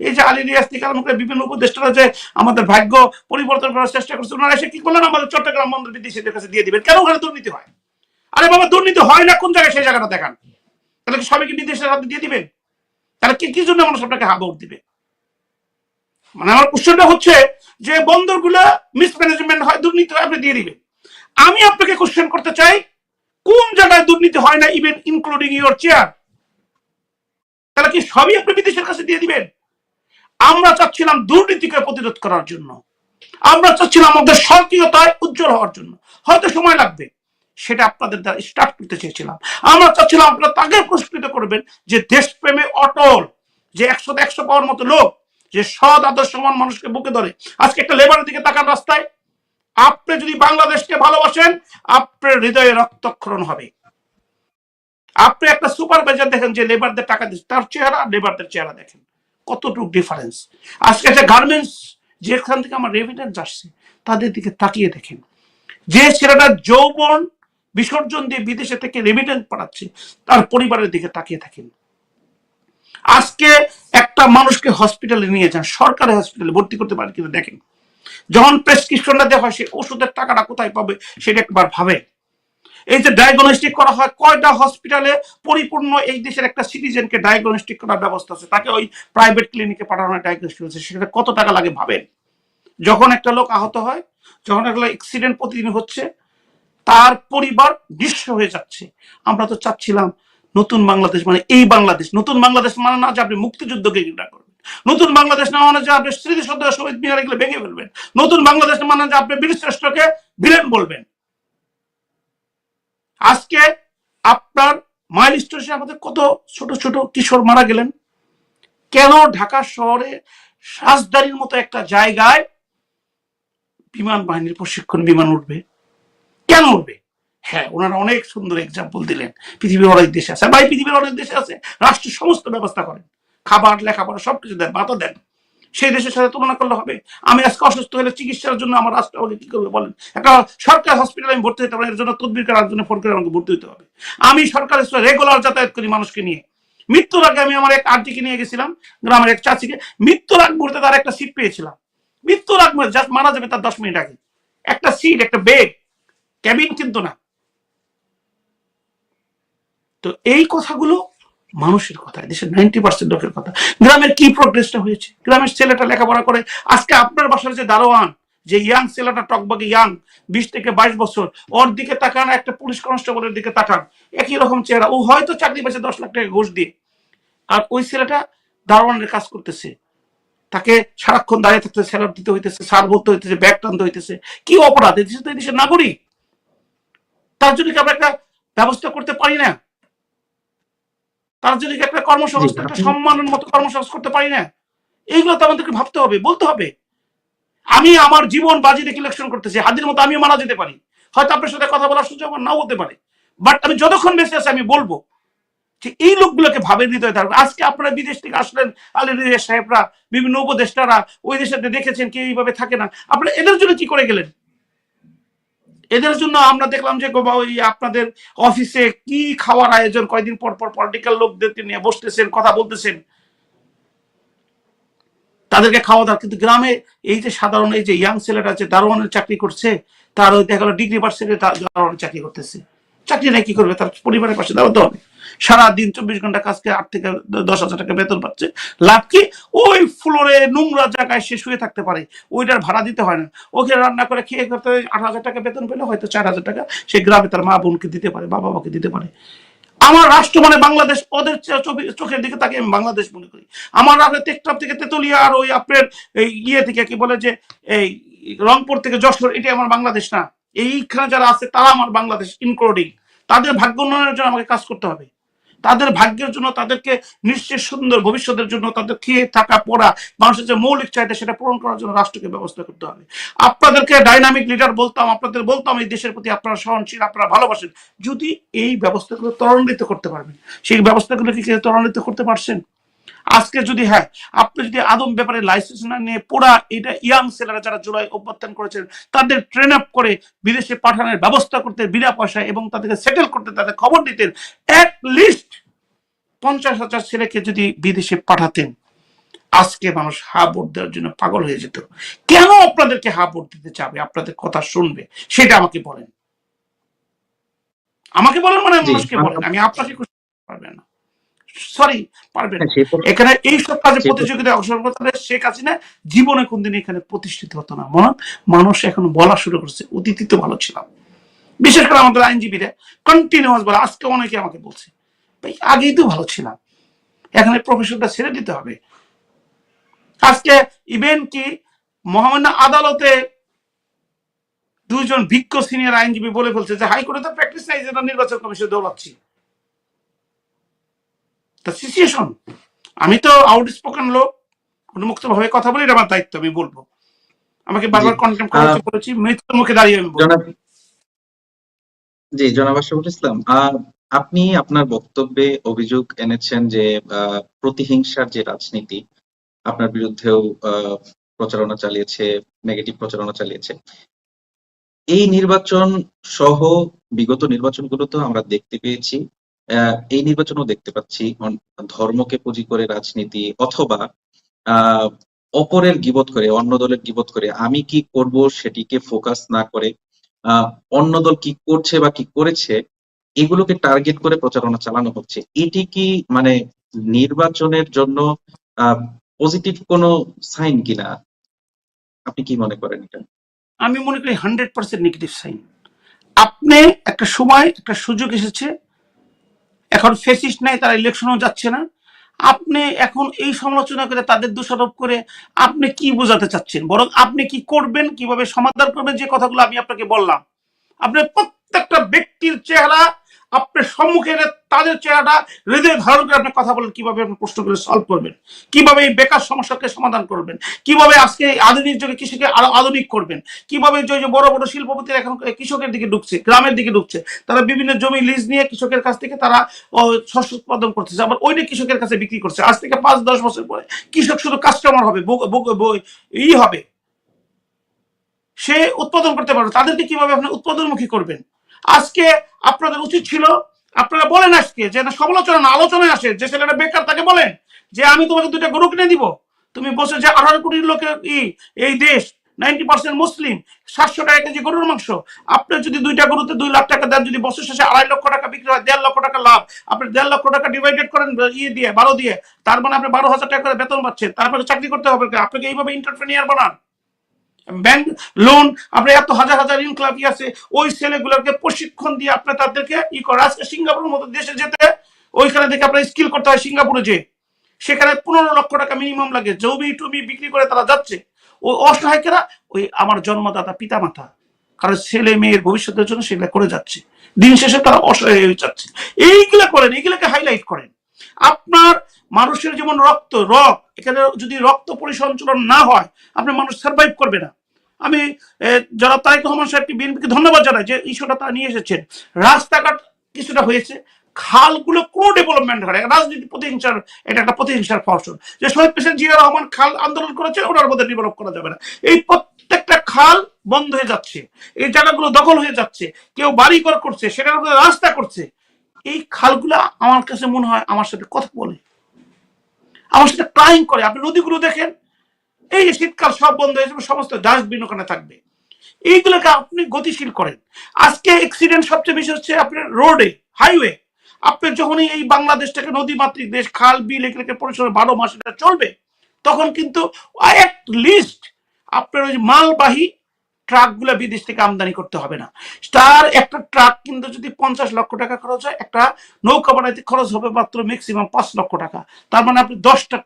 এই যে আলী রিয়াজ থেকে আরম্ভ করে বিভিন্ন উপদেষ্টারা যে আমাদের ভাগ্য পরিবর্তন করার চেষ্টা করছে, ওনারা এসে কি করলেন? আমাদের চট্টগ্রাম বন্দর বিদেশিদের কাছে দিয়ে দিবেন। কেন? ওখানে দুর্নীতি হয়। আরে বাবা, দুর্নীতি হয় না কোন জায়গায়, সেই জায়গাটা দেখান। তাহলে কি সবাইকে বিদেশের হাতে দিয়ে দিবেন? তাহলে কি জন্য মানুষ আপনাকে হাবড় দিবে? মানে আমার কোশ্চেনটা হচ্ছে যে বন্দরগুলো মিসম্যানেজমেন্ট হয়, দুর্নীতি হয়, আপনি দিয়ে দিবেন। আমি আপনাকে কোশ্চেন করতে চাই, কোন জায়গায় দুর্নীতি হয় না, ইভেন ইনক্লুডিং ইউর চেয়ার? তাহলে কি সবই আপনি বিদেশের কাছে দিয়ে দিবেন? আমরা চাচ্ছিলাম দুর্নীতিকে প্রতিরোধ করার জন্য, আমরা চাচ্ছিলাম আমাদের সক্রিয়তায় উজ্জ্বল হওয়ার জন্য। হয়তো সময় লাগবে, সেটা আপনাদের দ্বারা স্টার্ট করতে চেয়েছিলাম। আমরা চাচ্ছিলাম আপনারা তাকে পুরস্কৃত করবেন যে দেশপ্রেমে অটল, যে 100 পাওয়ার মতো লোক, যে সৎ আদর্শমান মানুষকে বুকে ধরে। আজকে একটা লেবারের দিকে তাকান রাস্তায়, আপনি যদি বাংলাদেশকে ভালোবাসেন, আপনার হৃদয়ে রক্তক্ষরণ হবে। আপনি একটা সুপারভাইজার দেখেন যে লেবারদের টাকা দিচ্ছে, তার চেহারা লেবারদের চেহারা দেখেন কতটুকু ডিফারেন্স। আজকে একটা গার্মেন্টস যেখান থেকে আমার রেভিডেন্স আসছে, তাদের দিকে তাকিয়ে দেখেন। যে ছেলেটা যৌবন বিসর্জন দিয়ে বিদেশে থেকে রেমিটেন্স পাঠাচ্ছে, তার পরিবারের দিকে তাকিয়ে থাকেন। আজকে একটা মানুষকে হসপিটালে নিয়ে যান, সরকারি হসপিটালে ভর্তি করতে পারে কিনা দেখেন। যখন প্রেসক্রিপশনটা দেওয়া হয়, সে ওষুধের টাকাটা কোথায় পাবে সেটা একবার ভাবে। এই যে ডায়াগনস্টিক করা হয়, কয়টা হসপিটালে পরিপূর্ণ এই দেশের একটা সিটিজেনকে ডায়াগনস্টিক করার ব্যবস্থা আছে, তাকে ওই প্রাইভেট ক্লিনিকে পাঠানো ডায়াগনস্টিক হচ্ছে, সেটা কত টাকা লাগে ভাবেন। যখন একটা লোক আহত হয়, যখন একটা অ্যাক্সিডেন্ট প্রতিদিন হচ্ছে, তার পরিবার নিঃস্ব হয়ে যাচ্ছে। আমরা তো চাচ্ছিলাম নতুন বাংলাদেশ মানে এই বাংলাদেশ। নতুন বাংলাদেশ মানে না যে আপনি মুক্তিযুদ্ধকে ঘৃণা করবেন, নতুন বাংলাদেশ না মানে যে আপনি স্মৃতিসৌধ শহীদ মিনার এগুলো ভেঙে ফেলবেন, নতুন বাংলাদেশ মানে যে আপনি বীরশ্রেষ্ঠকে ভিলেন বলবেন। আজকে আপনার মাইলস্টোনে আমাদের কত ছোট ছোট কিশোর মারা গেলেন। কেন ঢাকা শহরে রাজধানীর মতো একটা জায়গায় বিমান বাহিনীর প্রশিক্ষণ বিমান উঠবে? কেন উঠবে? হ্যাঁ, ওনারা অনেক সুন্দর এক্সাম্পল দিলেন, পৃথিবীর অনেক দেশে আছে। ভাই, পৃথিবীর অনেক দেশে আছে, রাষ্ট্র সমস্ত ব্যবস্থা করেন, খাবার লেখাপড়া সবকিছু দেন, ভাতও দেন। সেই দেশের সাথে তুলনা করলে হবে? আমি আজকে অসুস্থ হলে চিকিৎসার জন্য আমার রাষ্ট্র আমাকে কি করবে বলেন? একটা সরকারি হসপিটালে আমি ভর্তি হতে পারি, এর জন্য তদবির করার জন্য ফোন করে আমাকে ভর্তি হতে হবে। আমি সরকারি রেগুলার যাতায়াত করি মানুষকে নিয়ে। মৃত্যুর আগে আমি আমার এক আন্টিকে নিয়ে গেছিলাম, গ্রামের এক চাচিকে। মৃত্যুর আগ মুহূর্তে তার একটা সিট পেয়েছিলাম। মৃত্যুর আগ মুহূর্তে জাস্ট মারা যাবে তার 10 মিনিট আগে একটা সিট, একটা বেড, ক্যাবিন কিন্তু না। তো এই কথাগুলো মানুষের কথা, দেশের 90% লোকের কথা। গ্রামের কি প্রোগ্রেসটা হয়েছে? গ্রামের ছেলেটা লেখাপড়া করে আজকে আপনার বাসার যে দারোয়ান, যে ইয়াং ছেলেটা টকবগে ইয়াং 20 থেকে 22 বছর, ওর দিকে তাকান, একটা পুলিশ কনস্টেবলের দিকে তাকান, একই রকম চেহারা। ও হয়তো চাকরি পেয়েছে 10 লাখ টাকা ঘুষ দিয়ে, আর ওই ছেলেটা দারোয়ানের কাজ করতেছে, তাকে সারাক্ষণ দাঁড়িয়ে থাকতে স্যালাড দিতে হইতেছে, সার বলতে হইতেছে, ব্যাগ টানতে হইতেছে। কি অপরাধ? এদেশে তো এদেশের নাগরিক, তার জন্য কি আমরা একটা ব্যবস্থা করতে পারি না? তার জন্য কি একটা জি কর্মসংস্থান, একটা আপনি সম্মানের মতো কর্মসংস্থান করতে পারি না? এইগুলো তো আমাদেরকে ভাবতে হবে, বলতে হবে। আমি আমার জীবন বাজি রেখে ইলেকশন করতেছি, হাদির মতো আমিও মারা যেতে পারি, হয়তো আপনার সাথে কথা বলার সুযোগ আমার নাও হতে পারে, বাট আমি যতক্ষণ বেঁচে আছি আমি বলবো যে এই লোকগুলোকে ভাবে হৃদয় থাকবে। আজকে আপনারা বিদেশ থেকে আসলেন, আলী রিয়াজ সাহেবরা, বিভিন্ন উপদেষ্টারা, ওই দেশে দেখেছেন কেউ এইভাবে থাকে না, আপনারা এদের জন্য কি করে গেলেন? এদের জন্য আমরা দেখলাম যে ওই আপনাদের অফিসে কি খাওয়ার আয়োজন, কয়দিন পর পর পলিটিক্যাল লোকদেরকে নিয়ে বসতেছেন, কথা বলতেছেন, তাদেরকে খাওয়া দাওয়া। কিন্তু গ্রামে এই যে সাধারণ এই যে ইয়াং ছেলেটা আছে দারোয়ানের চাকরি করছে, তার ওই দেখা গেলো ডিগ্রি পার্সেন্টে দারোয়ানের চাকরি করতেছে, চাকরি নাই কি করবে? তার পরিবারের পাশে দাঁড়াতে হবে। সারাদিন 24 ঘন্টা কাজকে 8 থেকে 10,000 টাকা বেতন পাচ্ছে, লাভ কি? ওই ফ্লোরে নোংরা জায়গায় সে শুয়ে থাকতে পারে, ওইটার ভাড়া দিতে হয় না, ওকে রান্না করে খেয়ে করতে 8,000 টাকা বেতন পেলে হয়তো 4,000 টাকা সে গ্রামে তার মা বোনকে দিতে পারে, বাবা বাবাকে দিতে পারে। আমার রাষ্ট্র মানে বাংলাদেশ, ওদের চোখের দিকে তাকে আমি বাংলাদেশ মনে করি। আমার রাষ্ট্রের টেকটাপ থেকে তেতুলিয়া আর ওই আপনার এই ইয়ে থেকে কি বলে যে এই রংপুর থেকে যশোর, এটা আমার বাংলাদেশ না। এইখানে যারা আছে তারা আমার বাংলাদেশ ইনক্লুডিং। তাদের ভাগ্য উন্নয়নের জন্য আমাকে কাজ করতে হবে, তাদের ভাগ্যের জন্য, তাদেরকে নিশ্চিত সুন্দর ভবিষ্যতের জন্য, তাদের খেয়ে থাকা পড়া, মানুষের যে মৌলিক চাহিদা সেটা পূরণ করার জন্য রাষ্ট্রকে ব্যবস্থা করতে হবে। আপনাদেরকে ডাইনামিক লিডার বলতাম, আপনাদের বলতাম এই দেশের প্রতি আপনারা সহনশীল, আপনারা ভালোবাসেন, যদি এই ব্যবস্থাগুলো ত্বরান্বিত করতে পারবেন। সেই ব্যবস্থাগুলো কি ত্বরান্বিত করতে পারছেন? আজকে যদি হ্যাঁ, আপনি যদি আদম ব্যাপারে লাইসেন্স না নিয়ে পুরা এটা ইয়াং ছেলেরা যারা জুলাই অভ্যুত্থান করেছেন তাদের ট্রেন আপ করে বিদেশে পাঠানোর ব্যবস্থা করতে বিনা পয়সায়, এবং তাদেরকে সেটেল করতে, তাদের খবর দিতেন, অ্যাট লিস্ট 50,000 ছেলেকে যদি বিদেশে পাঠাতেন, আজকে মানুষ হা ভোট দেওয়ার জন্য পাগল হয়ে যেত। কেন আপনাদেরকে হা ভোট দিতে চাবে, আপনাদের কথা শুনবে, সেটা আমাকে বলেন। আমাকে বলেন মানে জি মানুষকে বলেন, আমি আপনাকে পারবেন না, সরি পারবেন হ্যাঁ না। এখানে এই সব কাজে প্রতিযোগিতায় অংশগ্রহণ করতে হলে শেখ হাসিনা জীবনে কোনদিন এখানে প্রতিষ্ঠিত হতো না। মানুষ এখন বলা শুরু করছে, অতীতে তো ভালো ছিলাম। বিশেষ করে আমাদের আইনজীবীরা কন্টিনিউয়াস বলে, আজকে অনেকে আমাকে বলছে ভাই আগেই তো ভালো ছিলাম, এখানে প্রফেশনটা ছেড়ে দিতে হবে। আজকে ইভেন কি মহামান্য আদালতে 2 জন বিজ্ঞ সিনিয়র আইনজীবী বলে ফেলছে যে হাইকোর্টে তো প্র্যাকটিস নাই, যেটা নির্বাচন কমিশন দৌড়াচ্ছি। তা সিচুয়েশন, আমি তো আউটস্পোকেন লোক, উন্মুক্ত ভাবে কথা বলি, এটা আমার দায়িত্ব, আমি বলবো। আমাকে বারবার কন্টেম্প করা হচ্ছে, বলেছি মৃত্যুর মুখে দাঁড়িয়ে আমি বলবো। জি জনাব আশরাফুল ইসলাম, আপনি আপনার বক্তব্যে অভিযোগ এনেছেন যে প্রতিহিংসার যে রাজনীতি আপনার বিরুদ্ধেও প্রচারণা চালিয়েছে, নেগেটিভ প্রচারণা চালিয়েছে। এই নির্বাচন সহ বিগত নির্বাচনগুলোতেও আমরা দেখতে পেয়েছি, এই নির্বাচনও দেখতে পাচ্ছি ধর্মকে পুঁজি করে রাজনীতি, অথবা আহ অপরের গীবত করে, অন্য দলের গীবত করে আমি কি করব সেটিকে ফোকাস না করে অন্য দল কি করছে বা কি করেছে এগুলোকে টার্গেট করে প্রচারণা চালানো হচ্ছে। এটি কি মানে নির্বাচনের জন্য পজিটিভ কোনো সাইন কিনা? আপনি কি মনে করেন এটা? আমি মনে করি 100% নেগেটিভ সাইন। আপনি একটা সময় একটা সুযোগ এসেছে, এখন ফেসিস্ট নাই, তারা ইলেকশনও যাচ্ছে না, আপনি এখন এই সমালোচনা করে তাদের দোষারোপ করে আপনি কি বোঝাতে চাচ্ছেন? বরং আপনি কি করবেন, কিভাবে সমাধান করবেন, যে কথাগুলো আমি আপনাকে বললাম, আপনি প্রত্যেকটা ব্যক্তির চেহারা আপনার সম্মুখে তাদের চেহারাটা হৃদয় ধারণ করে আপনি কথা বলেন, কিভাবে আপনি প্রশ্নগুলো সলভ করবেন, কিভাবে এই বেকার সমস্যাকে সমাধান করবেন, কিভাবে আজকে আধুনিক যুগে কৃষিকে আরো আধুনিক করবেন, কিভাবে যে বড় বড় শিল্পপতিরা এখন কৃষকের দিকে ঢুকছে, গ্রামের দিকে ঢুকছে, তারা বিভিন্ন জমি লিজ নিয়ে কৃষকের কাছ থেকে তারা শস্য উৎপাদন করতেছে, আবার ওইটা কৃষকের কাছে বিক্রি করছে। আজ থেকে 5-10 বছর পরে কৃষক শুধু কাস্টমার হবে, ই হবে, সে উৎপাদন করতে পারবে। তাদেরকে কিভাবে আপনি উৎপাদনমুখী করবেন? আজকে আপনাদের উচিত ছিল, আপনারা বলেন আজকে যে না, সমালোচনা না, আলোচনায় আসে, যে ছেলেটা বেকার তাকে বলেন যে আমি তোমাকে 2টা গরু কিনে দিব, তুমি বসে যে 18 কোটি লোকের এই দেশ, 90% মুসলিম, 700 টাকা কেজি গরুর মাংস। আপনার যদি 2টা গরুতে 2 লাখ টাকা দেন, যদি বছর শেষে 2.5 লক্ষ টাকা বিক্রি হয়, 1.5 লক্ষ টাকা লাভ। আপনি 1.5 লক্ষ টাকা ডিভাইডেড করেন দিয়ে 12 দিয়ে, তার মানে আপনি 12,000 টাকা করে বেতন পাচ্ছেন। তারপরে চাকরি করতে হবে, আপনাকে এইভাবে এন্টারপ্রেনিয়ার বানান। ব্যাংক লোন, আপনার এত হাজার হাজার ইনক্লাবি আছে, ওই ছেলেগুলোকে প্রশিক্ষণ দিয়ে আপনি তাদেরকে করে। আজকে সিঙ্গাপুরের মতো দেশে যেতে, ওইখানে দেখে আপনার স্কিল করতে হয় সিঙ্গাপুরে, যে সেখানে 15 লক্ষ টাকা মিনিমাম লাগে। জমি টমি বিক্রি করে তারা যাচ্ছে। ওই অসহায়কেরা, ওই আমার জন্মদাতা পিতা মাতা, কারণ ছেলে মেয়ের ভবিষ্যতের জন্য সেগুলো করে যাচ্ছে, দিন শেষে তারা অসহায় হয়ে যাচ্ছে। এইগুলা করেন, এইগুলাকে হাইলাইট করেন। আপনার মানুষের যেমন এখানে যদি রক্ত পরিসঞ্চালন না হয়, আপনার মানুষ সার্ভাইভ করবে না। আমি যারা তারেক রহমান সাহেবকে, বিএনপিকে ধন্যবাদ জানাই যে ইস্যুটা তারা নিয়ে এসেছেন। রাস্তাঘাট কিছুটা হয়েছে, খালগুলো কোনো ডেভেলপমেন্ট হয়, রাজনীতি প্রতিহিংসার, এটা একটা প্রতিহিংসার ফসল। যে শহীদ প্রেসিডেন্ট জিয়া রহমান খাল আন্দোলন করেছে, ওটার মধ্যে ডেভেলপ করা যাবে না। এই প্রত্যেকটা খাল বন্ধ হয়ে যাচ্ছে, এই জায়গাগুলো দখল হয়ে যাচ্ছে, কেউ বাড়িঘর করছে, সেটার মধ্যে রাস্তা করছে। এই খালগুলা আমার কাছে মনে হয় আমার সাথে কথা বলে, আমার সাথে ক্রাইম করে। আপনি নদীগুলো দেখেন, এই যে শীতকাল সব বন্ধ হয়ে যাবে, সমস্ত ডাস্টবিন ওখানে থাকবে। এইগুলোকে আপনি গতিশীল করেন। আজকে অ্যাক্সিডেন্ট সবচেয়ে বেশি হচ্ছে আপনার রোডে, হাইওয়ে। আপনি যখনই এই বাংলাদেশটাকে নদীমাতৃক দেশ, খাল বিল এগুলোকে পরিচালনা 12 মাস এটা চলবে, তখন কিন্তু অ্যাট লিস্ট আপনার ওই মালবাহী ট্রাকগুলো বিদেশ থেকে আমদানি করতে হবে না। তার একটা ট্রাক কিন্তু যদি 50 লক্ষ টাকা খরচ হয়, একটা নৌকা বানাইতে খরচ হবে মাত্র ম্যাক্সিমাম 5 লক্ষ টাকা। তার মানে আপনি 10টা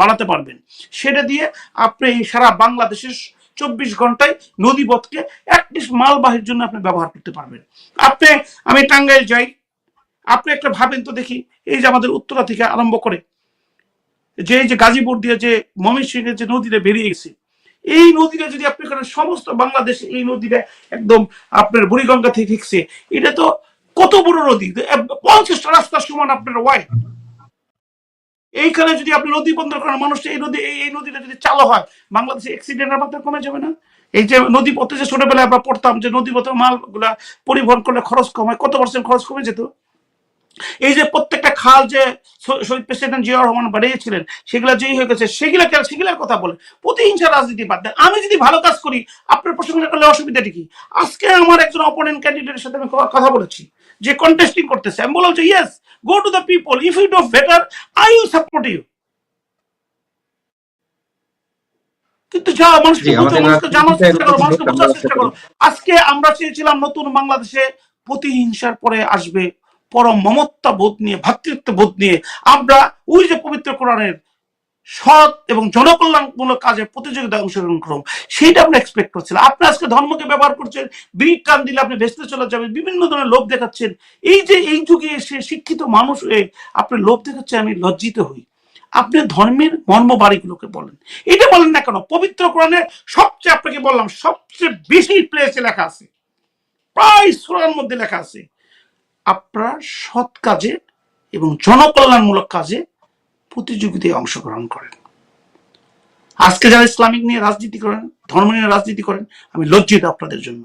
বানাতে পারবেন। সেটা দিয়ে আপনি সারা বাংলাদেশের 24 ঘন্টায় নদীপথকে অ্যাটলিস্ট মালবাহীর জন্য আপনি ব্যবহার করতে পারবেন। আমি টাঙ্গাইল যাই, আপনি একটা ভাবেন তো দেখি, এই যে আমাদের উত্তরা থেকে আরম্ভ করে যে গাজীপুর দিয়ে যে ময়মনসিংহের যে নদীটা বেরিয়ে গেছে, এই নদীটা যদি আপনি সমস্ত বাংলাদেশে এই নদীটা একদম আপনার বুড়িগঙ্গা থেকে ঠিকছে, এটা তো কত বড় নদী, 50টা রাস্তার সমান আপনার ওয়াইড। এইখানে যদি আপনি নদী বন্ধ করেন, মানুষ এই নদীটা যদি চালু হয়, বাংলাদেশে অ্যাক্সিডেন্টের মাত্রা কমে যাবে না? এই যে নদী পথে যে ছোটবেলায় আমরা পড়তাম যে নদী পথে মালগুলা পরিবহন করলে খরচ কম হয়, কত % খরচ কমে যেত। এই যে প্রত্যেকটা খাল যে শহীদ প্রেসিডেন্ট জিয়া রহমান বাড়িয়েছিলেন, সেগুলা যেই হয়ে গেছে, সেগুলার কথা বলে প্রতিহিংসা রাজনীতি বাদ দেন। আমি যদি ভালো কাজ করি, আপনার প্রশংসা করলে অসুবিধাটা কি? আজকে আমার একজন অপোনেন্ট ক্যান্ডিডেটের সাথে আমি কথা বলেছি, যে কন্টেস্টিং করতেছে। আমি বললাম যে yes, go to the people, if you do better I will support you. কিন্তু যা মানুষকে জানার চেষ্টা করো, মানুষকে বোঝার চেষ্টা করো। আজকে আমরা চেয়েছিলাম নতুন বাংলাদেশে প্রতিহিংসার পরে আসবে পরম মমতা বোধ নিয়ে, ভ্রাতৃত্ব বোধ নিয়ে। আমরা ওই যে পবিত্র কোরআনের সৎ এবং জনকল্যাণমূলক কাজে প্রতিযোগিতায় অংশগ্রহণ করুন, সেইটা আমরা এক্সপেক্ট করছিলাম। আপনি আজকে ধর্মকে ব্যবহার করছেন, বিড়ির টান দিলে আপনি ভেস্তে চলে যাবেন, বিভিন্ন ধরনের লোভ দেখাচ্ছেন। এই যে এই যুগে এসে শিক্ষিত মানুষ হয়ে আপনি লোভ দেখাচ্ছেন, আমি লজ্জিত হই। আপনি ধর্মের মর্ম বাড়িগুলোকে বলেন, এটা বলেন না কেন? পবিত্র কোরআনের সবচেয়ে, আপনাকে বললাম, সবচেয়ে বেশি প্লেসে লেখা আছে, প্রায় সূরার মধ্যে লেখা আছে, আপনার সৎ কাজে এবং জনকল্যাণমূলক কাজে প্রতিযোগিতায় অংশগ্রহণ করেন। আজকে যারা ইসলামিক নিয়ে রাজনীতি করেন, ধর্ম নিয়ে রাজনীতি করেন, আমি লজ্জিত আপনাদের জন্য।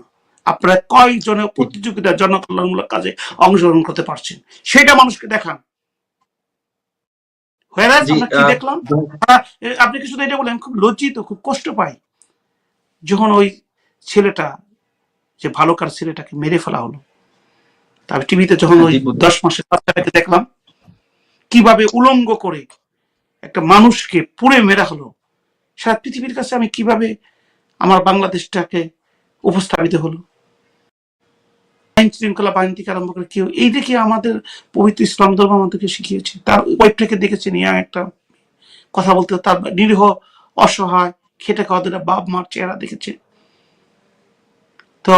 আপনারা কয়জনে প্রতিযোগিতা জনকল্যাণমূলক কাজে অংশগ্রহণ করতে পারছেন, সেটা মানুষকে দেখান। আমরা কি দেখলাম? আপনি কি শুধু এটা বলেন, খুব লজ্জিত, খুব কষ্ট পাই যখন ওই ছেলেটা, যে ভালো কার ছেলেটাকে মেরে ফেলা হলো। তার টিভিতে যখন ওই 10 মাসের বাচ্চাটাকে দেখলাম, কিভাবে উলঙ্গ করে একটা মানুষকে পুড়ে মেরা হলো, সারা পৃথিবীর কাছে আমি কিভাবে আমার বাংলাদেশটাকে উপস্থাপিত হলো। আইন শৃঙ্খলা বাহিনী থেকে আরম্ভ করে কেউ, এই দেখে আমাদের পবিত্র ইসলাম ধর্ম আমাদেরকে শিখিয়েছে। তার ওয়াইফটাকে দেখেছেন, একটা কথা বলতে, তার নিরীহ অসহায় খেটে খাওয়া বাপ মার চেহারা দেখেছে। তো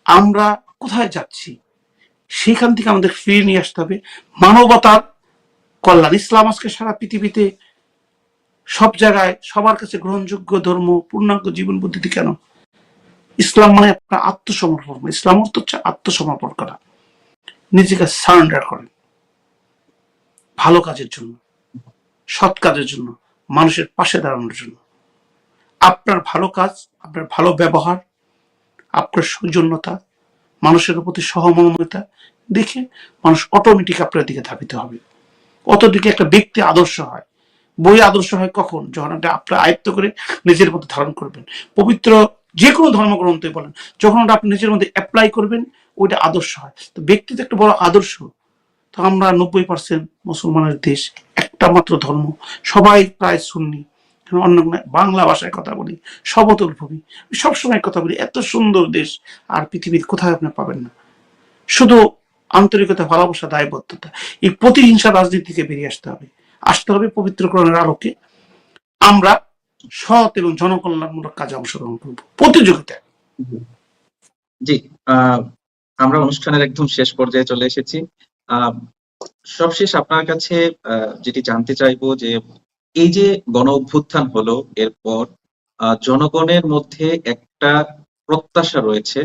আমরা কোথায় যাচ্ছি? সেখান থেকে আমাদের ফিরিয়ে নিয়ে আসতে হবে মানবতার কল্যাণ। ইসলাম আজকে সারা পৃথিবীতে সব জায়গায় সবার কাছে গ্রহণযোগ্য ধর্ম, পূর্ণাঙ্গ জীবন পদ্ধতি। কেন? ইসলাম মানে আপনার আত্মসমর্পণ। ইসলাম অর্থ হচ্ছে আত্মসমর্পণ করা, নিজেকে সারেন্ডার করেন ভালো কাজের জন্য, সৎ কাজের জন্য, মানুষের পাশে দাঁড়ানোর জন্য। আপনার ভালো কাজ, আপনার ভালো ব্যবহার, আপনার সৌজন্যতা, মানুষের প্রতি সহমর্মিতা দেখে মানুষ অটোমেটিক আপনার দিকে ধাবিত হবে। অতদিকে একটা ব্যক্তি আদর্শ হয়। বই আদর্শ হয় কখন? যখন এটা আপনার আয়ত্ত করে নিজের মধ্যে ধারণ করবেন। পবিত্র যে কোনো ধর্মগ্রন্থই বলেন, যখন ওটা আপনি নিজের মধ্যে অ্যাপ্লাই করবেন, ওইটা আদর্শ হয়। তো ব্যক্তি তো একটা বড় আদর্শ। তো আমরা 90% মুসলমানের দেশ, একটা মাত্র ধর্ম, সবাই প্রায় সুন্নি, অন্য বাংলা ভাষায় কথা বলি, সমতল ভূমি, সবসময় কথা বলি, এত সুন্দর দেশ আর পৃথিবীর কোথায় আপনি পাবেন না। শুধু আন্তরিকতা, ভালোবাসা, দায়বদ্ধতা, এই প্রতিহিংসা রাজনীতি থেকে বেরিয়ে আসতে হবে পবিত্র কোরআনের আলোকে। আমরা সৎ এবং জনকল্যাণমূলক কাজে অংশগ্রহণ করব, প্রতিযোগিতায়। জি, আমরা অনুষ্ঠানের একদম শেষ পর্যায়ে চলে এসেছি। সবশেষ আপনার কাছে যেটি জানতে চাইবো যে এই যে গণ অভ্যুত্থান হলো, এরপর জনগণের মধ্যে একটা প্রত্যাশা রয়েছে,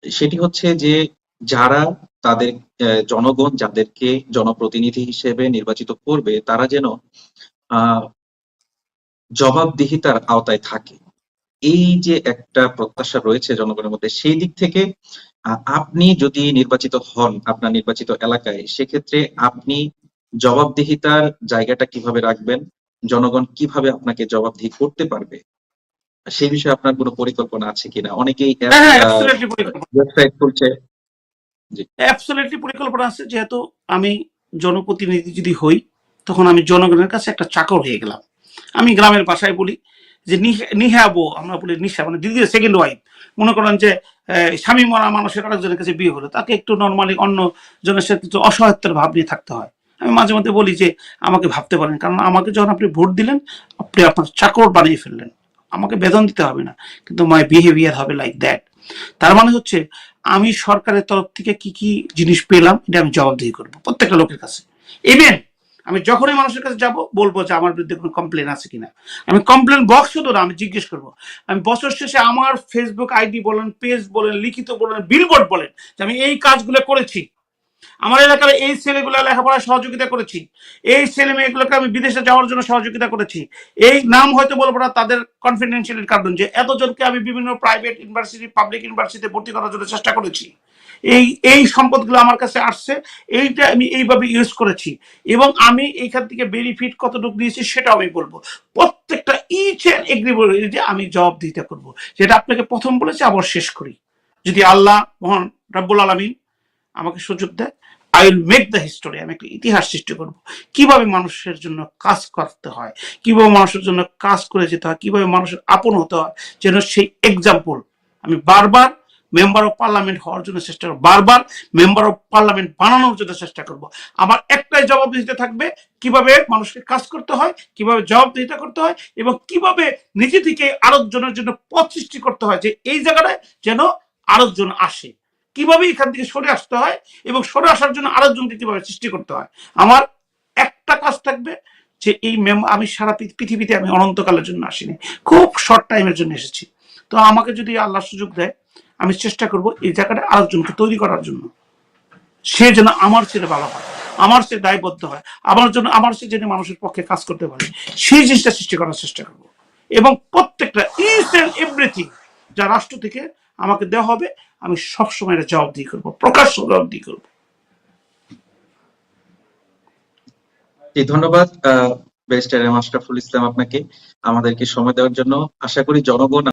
সেটি হচ্ছে যে যারা তাদের জনগণ যাদেরকে জনপ্রতিনিধি হিসেবে নির্বাচিত করবে, তারা যেন জবাবদিহিতার আওতায় থাকে। এই যে একটা প্রত্যাশা রয়েছে জনগণের মধ্যে, সেই দিক থেকে আপনি যদি নির্বাচিত হন আপনার নির্বাচিত এলাকায়, সেক্ষেত্রে আপনি জবাবদিহিতার জায়গাটা কিভাবে রাখবেন, জনগণ কিভাবে আপনাকে জবাবদিহি করতে পারবে, সেই বিষয়ে আপনার কোনো পরিকল্পনা আছে কিনা? অনেকেই ওয়েবসাইট খুলছে। জি, অ্যাবসলিউটলি পরিকল্পনা আছে। যেহেতু আমি জনপ্রতিনিধি যদি হই, তখন আমি জনগণের কাছে একটা চাকর হয়ে গেলাম। আমি গ্রামের ভাষায় বলি যে নিহাবো, আমরা বলি নিশা, মানে দ্বিতীয় সেকেন্ড ওয়াইফ। মনে করেন যে স্বামী মরা মানুষের আরেকজনের কাছে বিয়ে হলো, তাকে একটু নর্মালি অন্য জনের সাথে একটু অসহায়তার ভাব নিয়ে থাকতে হয়। আমি মাঝে মধ্যে বলি যে আমাকে ভাবতে পারেন, কারণ আমাকে যখন আপনি ভোট দিলেন, আপনি আপনার চাকর বানিয়ে ফেললেন। আমাকে বেতন দিতে হবে না, কিন্তু মাই বিহেভিয়ার হবে লাইক দ্যাট। তার মানে হচ্ছে আমি সরকারের তরফ থেকে কি কি জিনিস পেলাম, এটা আমি জবাবদিহি করবো প্রত্যেকটা লোকের কাছে। ইভেন আমি যখনই মানুষের কাছে যাব, বলবো যে আমার বিরুদ্ধে কোনো কমপ্লেন আছে কিনা। আমি কমপ্লেন বক্স শুধু না, আমি জিজ্ঞেস করবো। আমি বছর শেষে আমার ফেসবুক আইডি বলেন, পেজ বলেন, লিখিত বলেন, বিলবোর্ড বলেন, যে আমি এই কাজগুলো করেছি, আমার এলাকার এই ছেলেগুলো লেখাপড়ায় সহযোগিতা করেছি, এই ছেলে মেয়েগুলোকে আমি বিদেশে যাওয়ার জন্য সহযোগিতা করেছি। এই নাম হয়তো বলবো না তাদের কনফিডেন্সিয়ালের কারণ, যে এতজনকে আমি বিভিন্ন প্রাইভেট ইউনিভার্সিটি, পাবলিক ইউনিভার্সিটিতে ভর্তি করার জন্য চেষ্টা করেছি। এই সম্পদগুলো আমার কাছে আসছে, এইটা আমি এইভাবে ইউজ করেছি, এবং আমি এইখান থেকে বেনিফিট কতটুকু দিয়েছি সেটাও আমি বলবো। প্রত্যেকটা ইচ এন্ড এগ্রি যে আমি জবাবদিহিতা করবো। যেটা আপনাকে প্রথম বলেছি, আবার শেষ করি, যদি আল্লাহ মহান রাব্বুল আলামিন আমাকে সুযোগ দেয়, I will make the history. আমি একটা ইতিহাস সৃষ্টি করব, কিভাবে মানুষের জন্য কাজ করতে হয়, কিভাবে মানুষের জন্য কাজ করে যেতে হয়, কিভাবে মানুষের আপন হতে হয়, যেন সেই এক্সাম্পল আমি বারবার মেম্বার অফ পার্লামেন্ট হওয়ার জন্য চেষ্টা করবো, বারবার মেম্বার অফ পার্লামেন্ট বানানোর জন্য চেষ্টা করব। আমার একটাই জবাবদিহিতা থাকবে, কিভাবে মানুষকে কাজ করতে হয়, কিভাবে জবাবদিহিতা করতে হয়, এবং কিভাবে নিজে থেকে আরেকজনের জন্য পথ সৃষ্টি করতে হয়, যে এই জায়গাটায় যেন আরেকজন আসে, কিভাবে এখান থেকে সরে আসতে হয়, এবং সরে আসার জন্য আরেকজনকে কিভাবে সৃষ্টি করতে হয়। আমার একটা কাজ থাকবে, যে এই আমি সারা পৃথিবীতে আমি অনন্তকালের জন্য আসিনি, খুব শর্ট টাইমের জন্য এসেছি। তো আমাকে যদি আল্লাহ সুযোগ দেয়, আমি চেষ্টা করব এই জায়গাটা আরেকজনকে তৈরি করার জন্য, সে যেন আমার চেয়ে ভালো হয়, আমার চেয়ে দায়বদ্ধ হয়, আমার চেয়ে যেন মানুষের পক্ষে কাজ করতে পারে, সেই জিনিসটা সৃষ্টি করার চেষ্টা করব। এবং প্রত্যেকটা ইচ এন্ড এভরিথিং যা রাষ্ট্র থেকে আমাকে দেওয়া হবে, আমি সবসময় এটা জবাবদিহি করবো, প্রকাশ্য জবাবদিহি করবো। ধন্যবাদ ব্যারিস্টার এম আশরাফুল ইসলাম আপনাকে আমাদেরকে সময় দেওয়ার জন্য। আশা করি জনগণ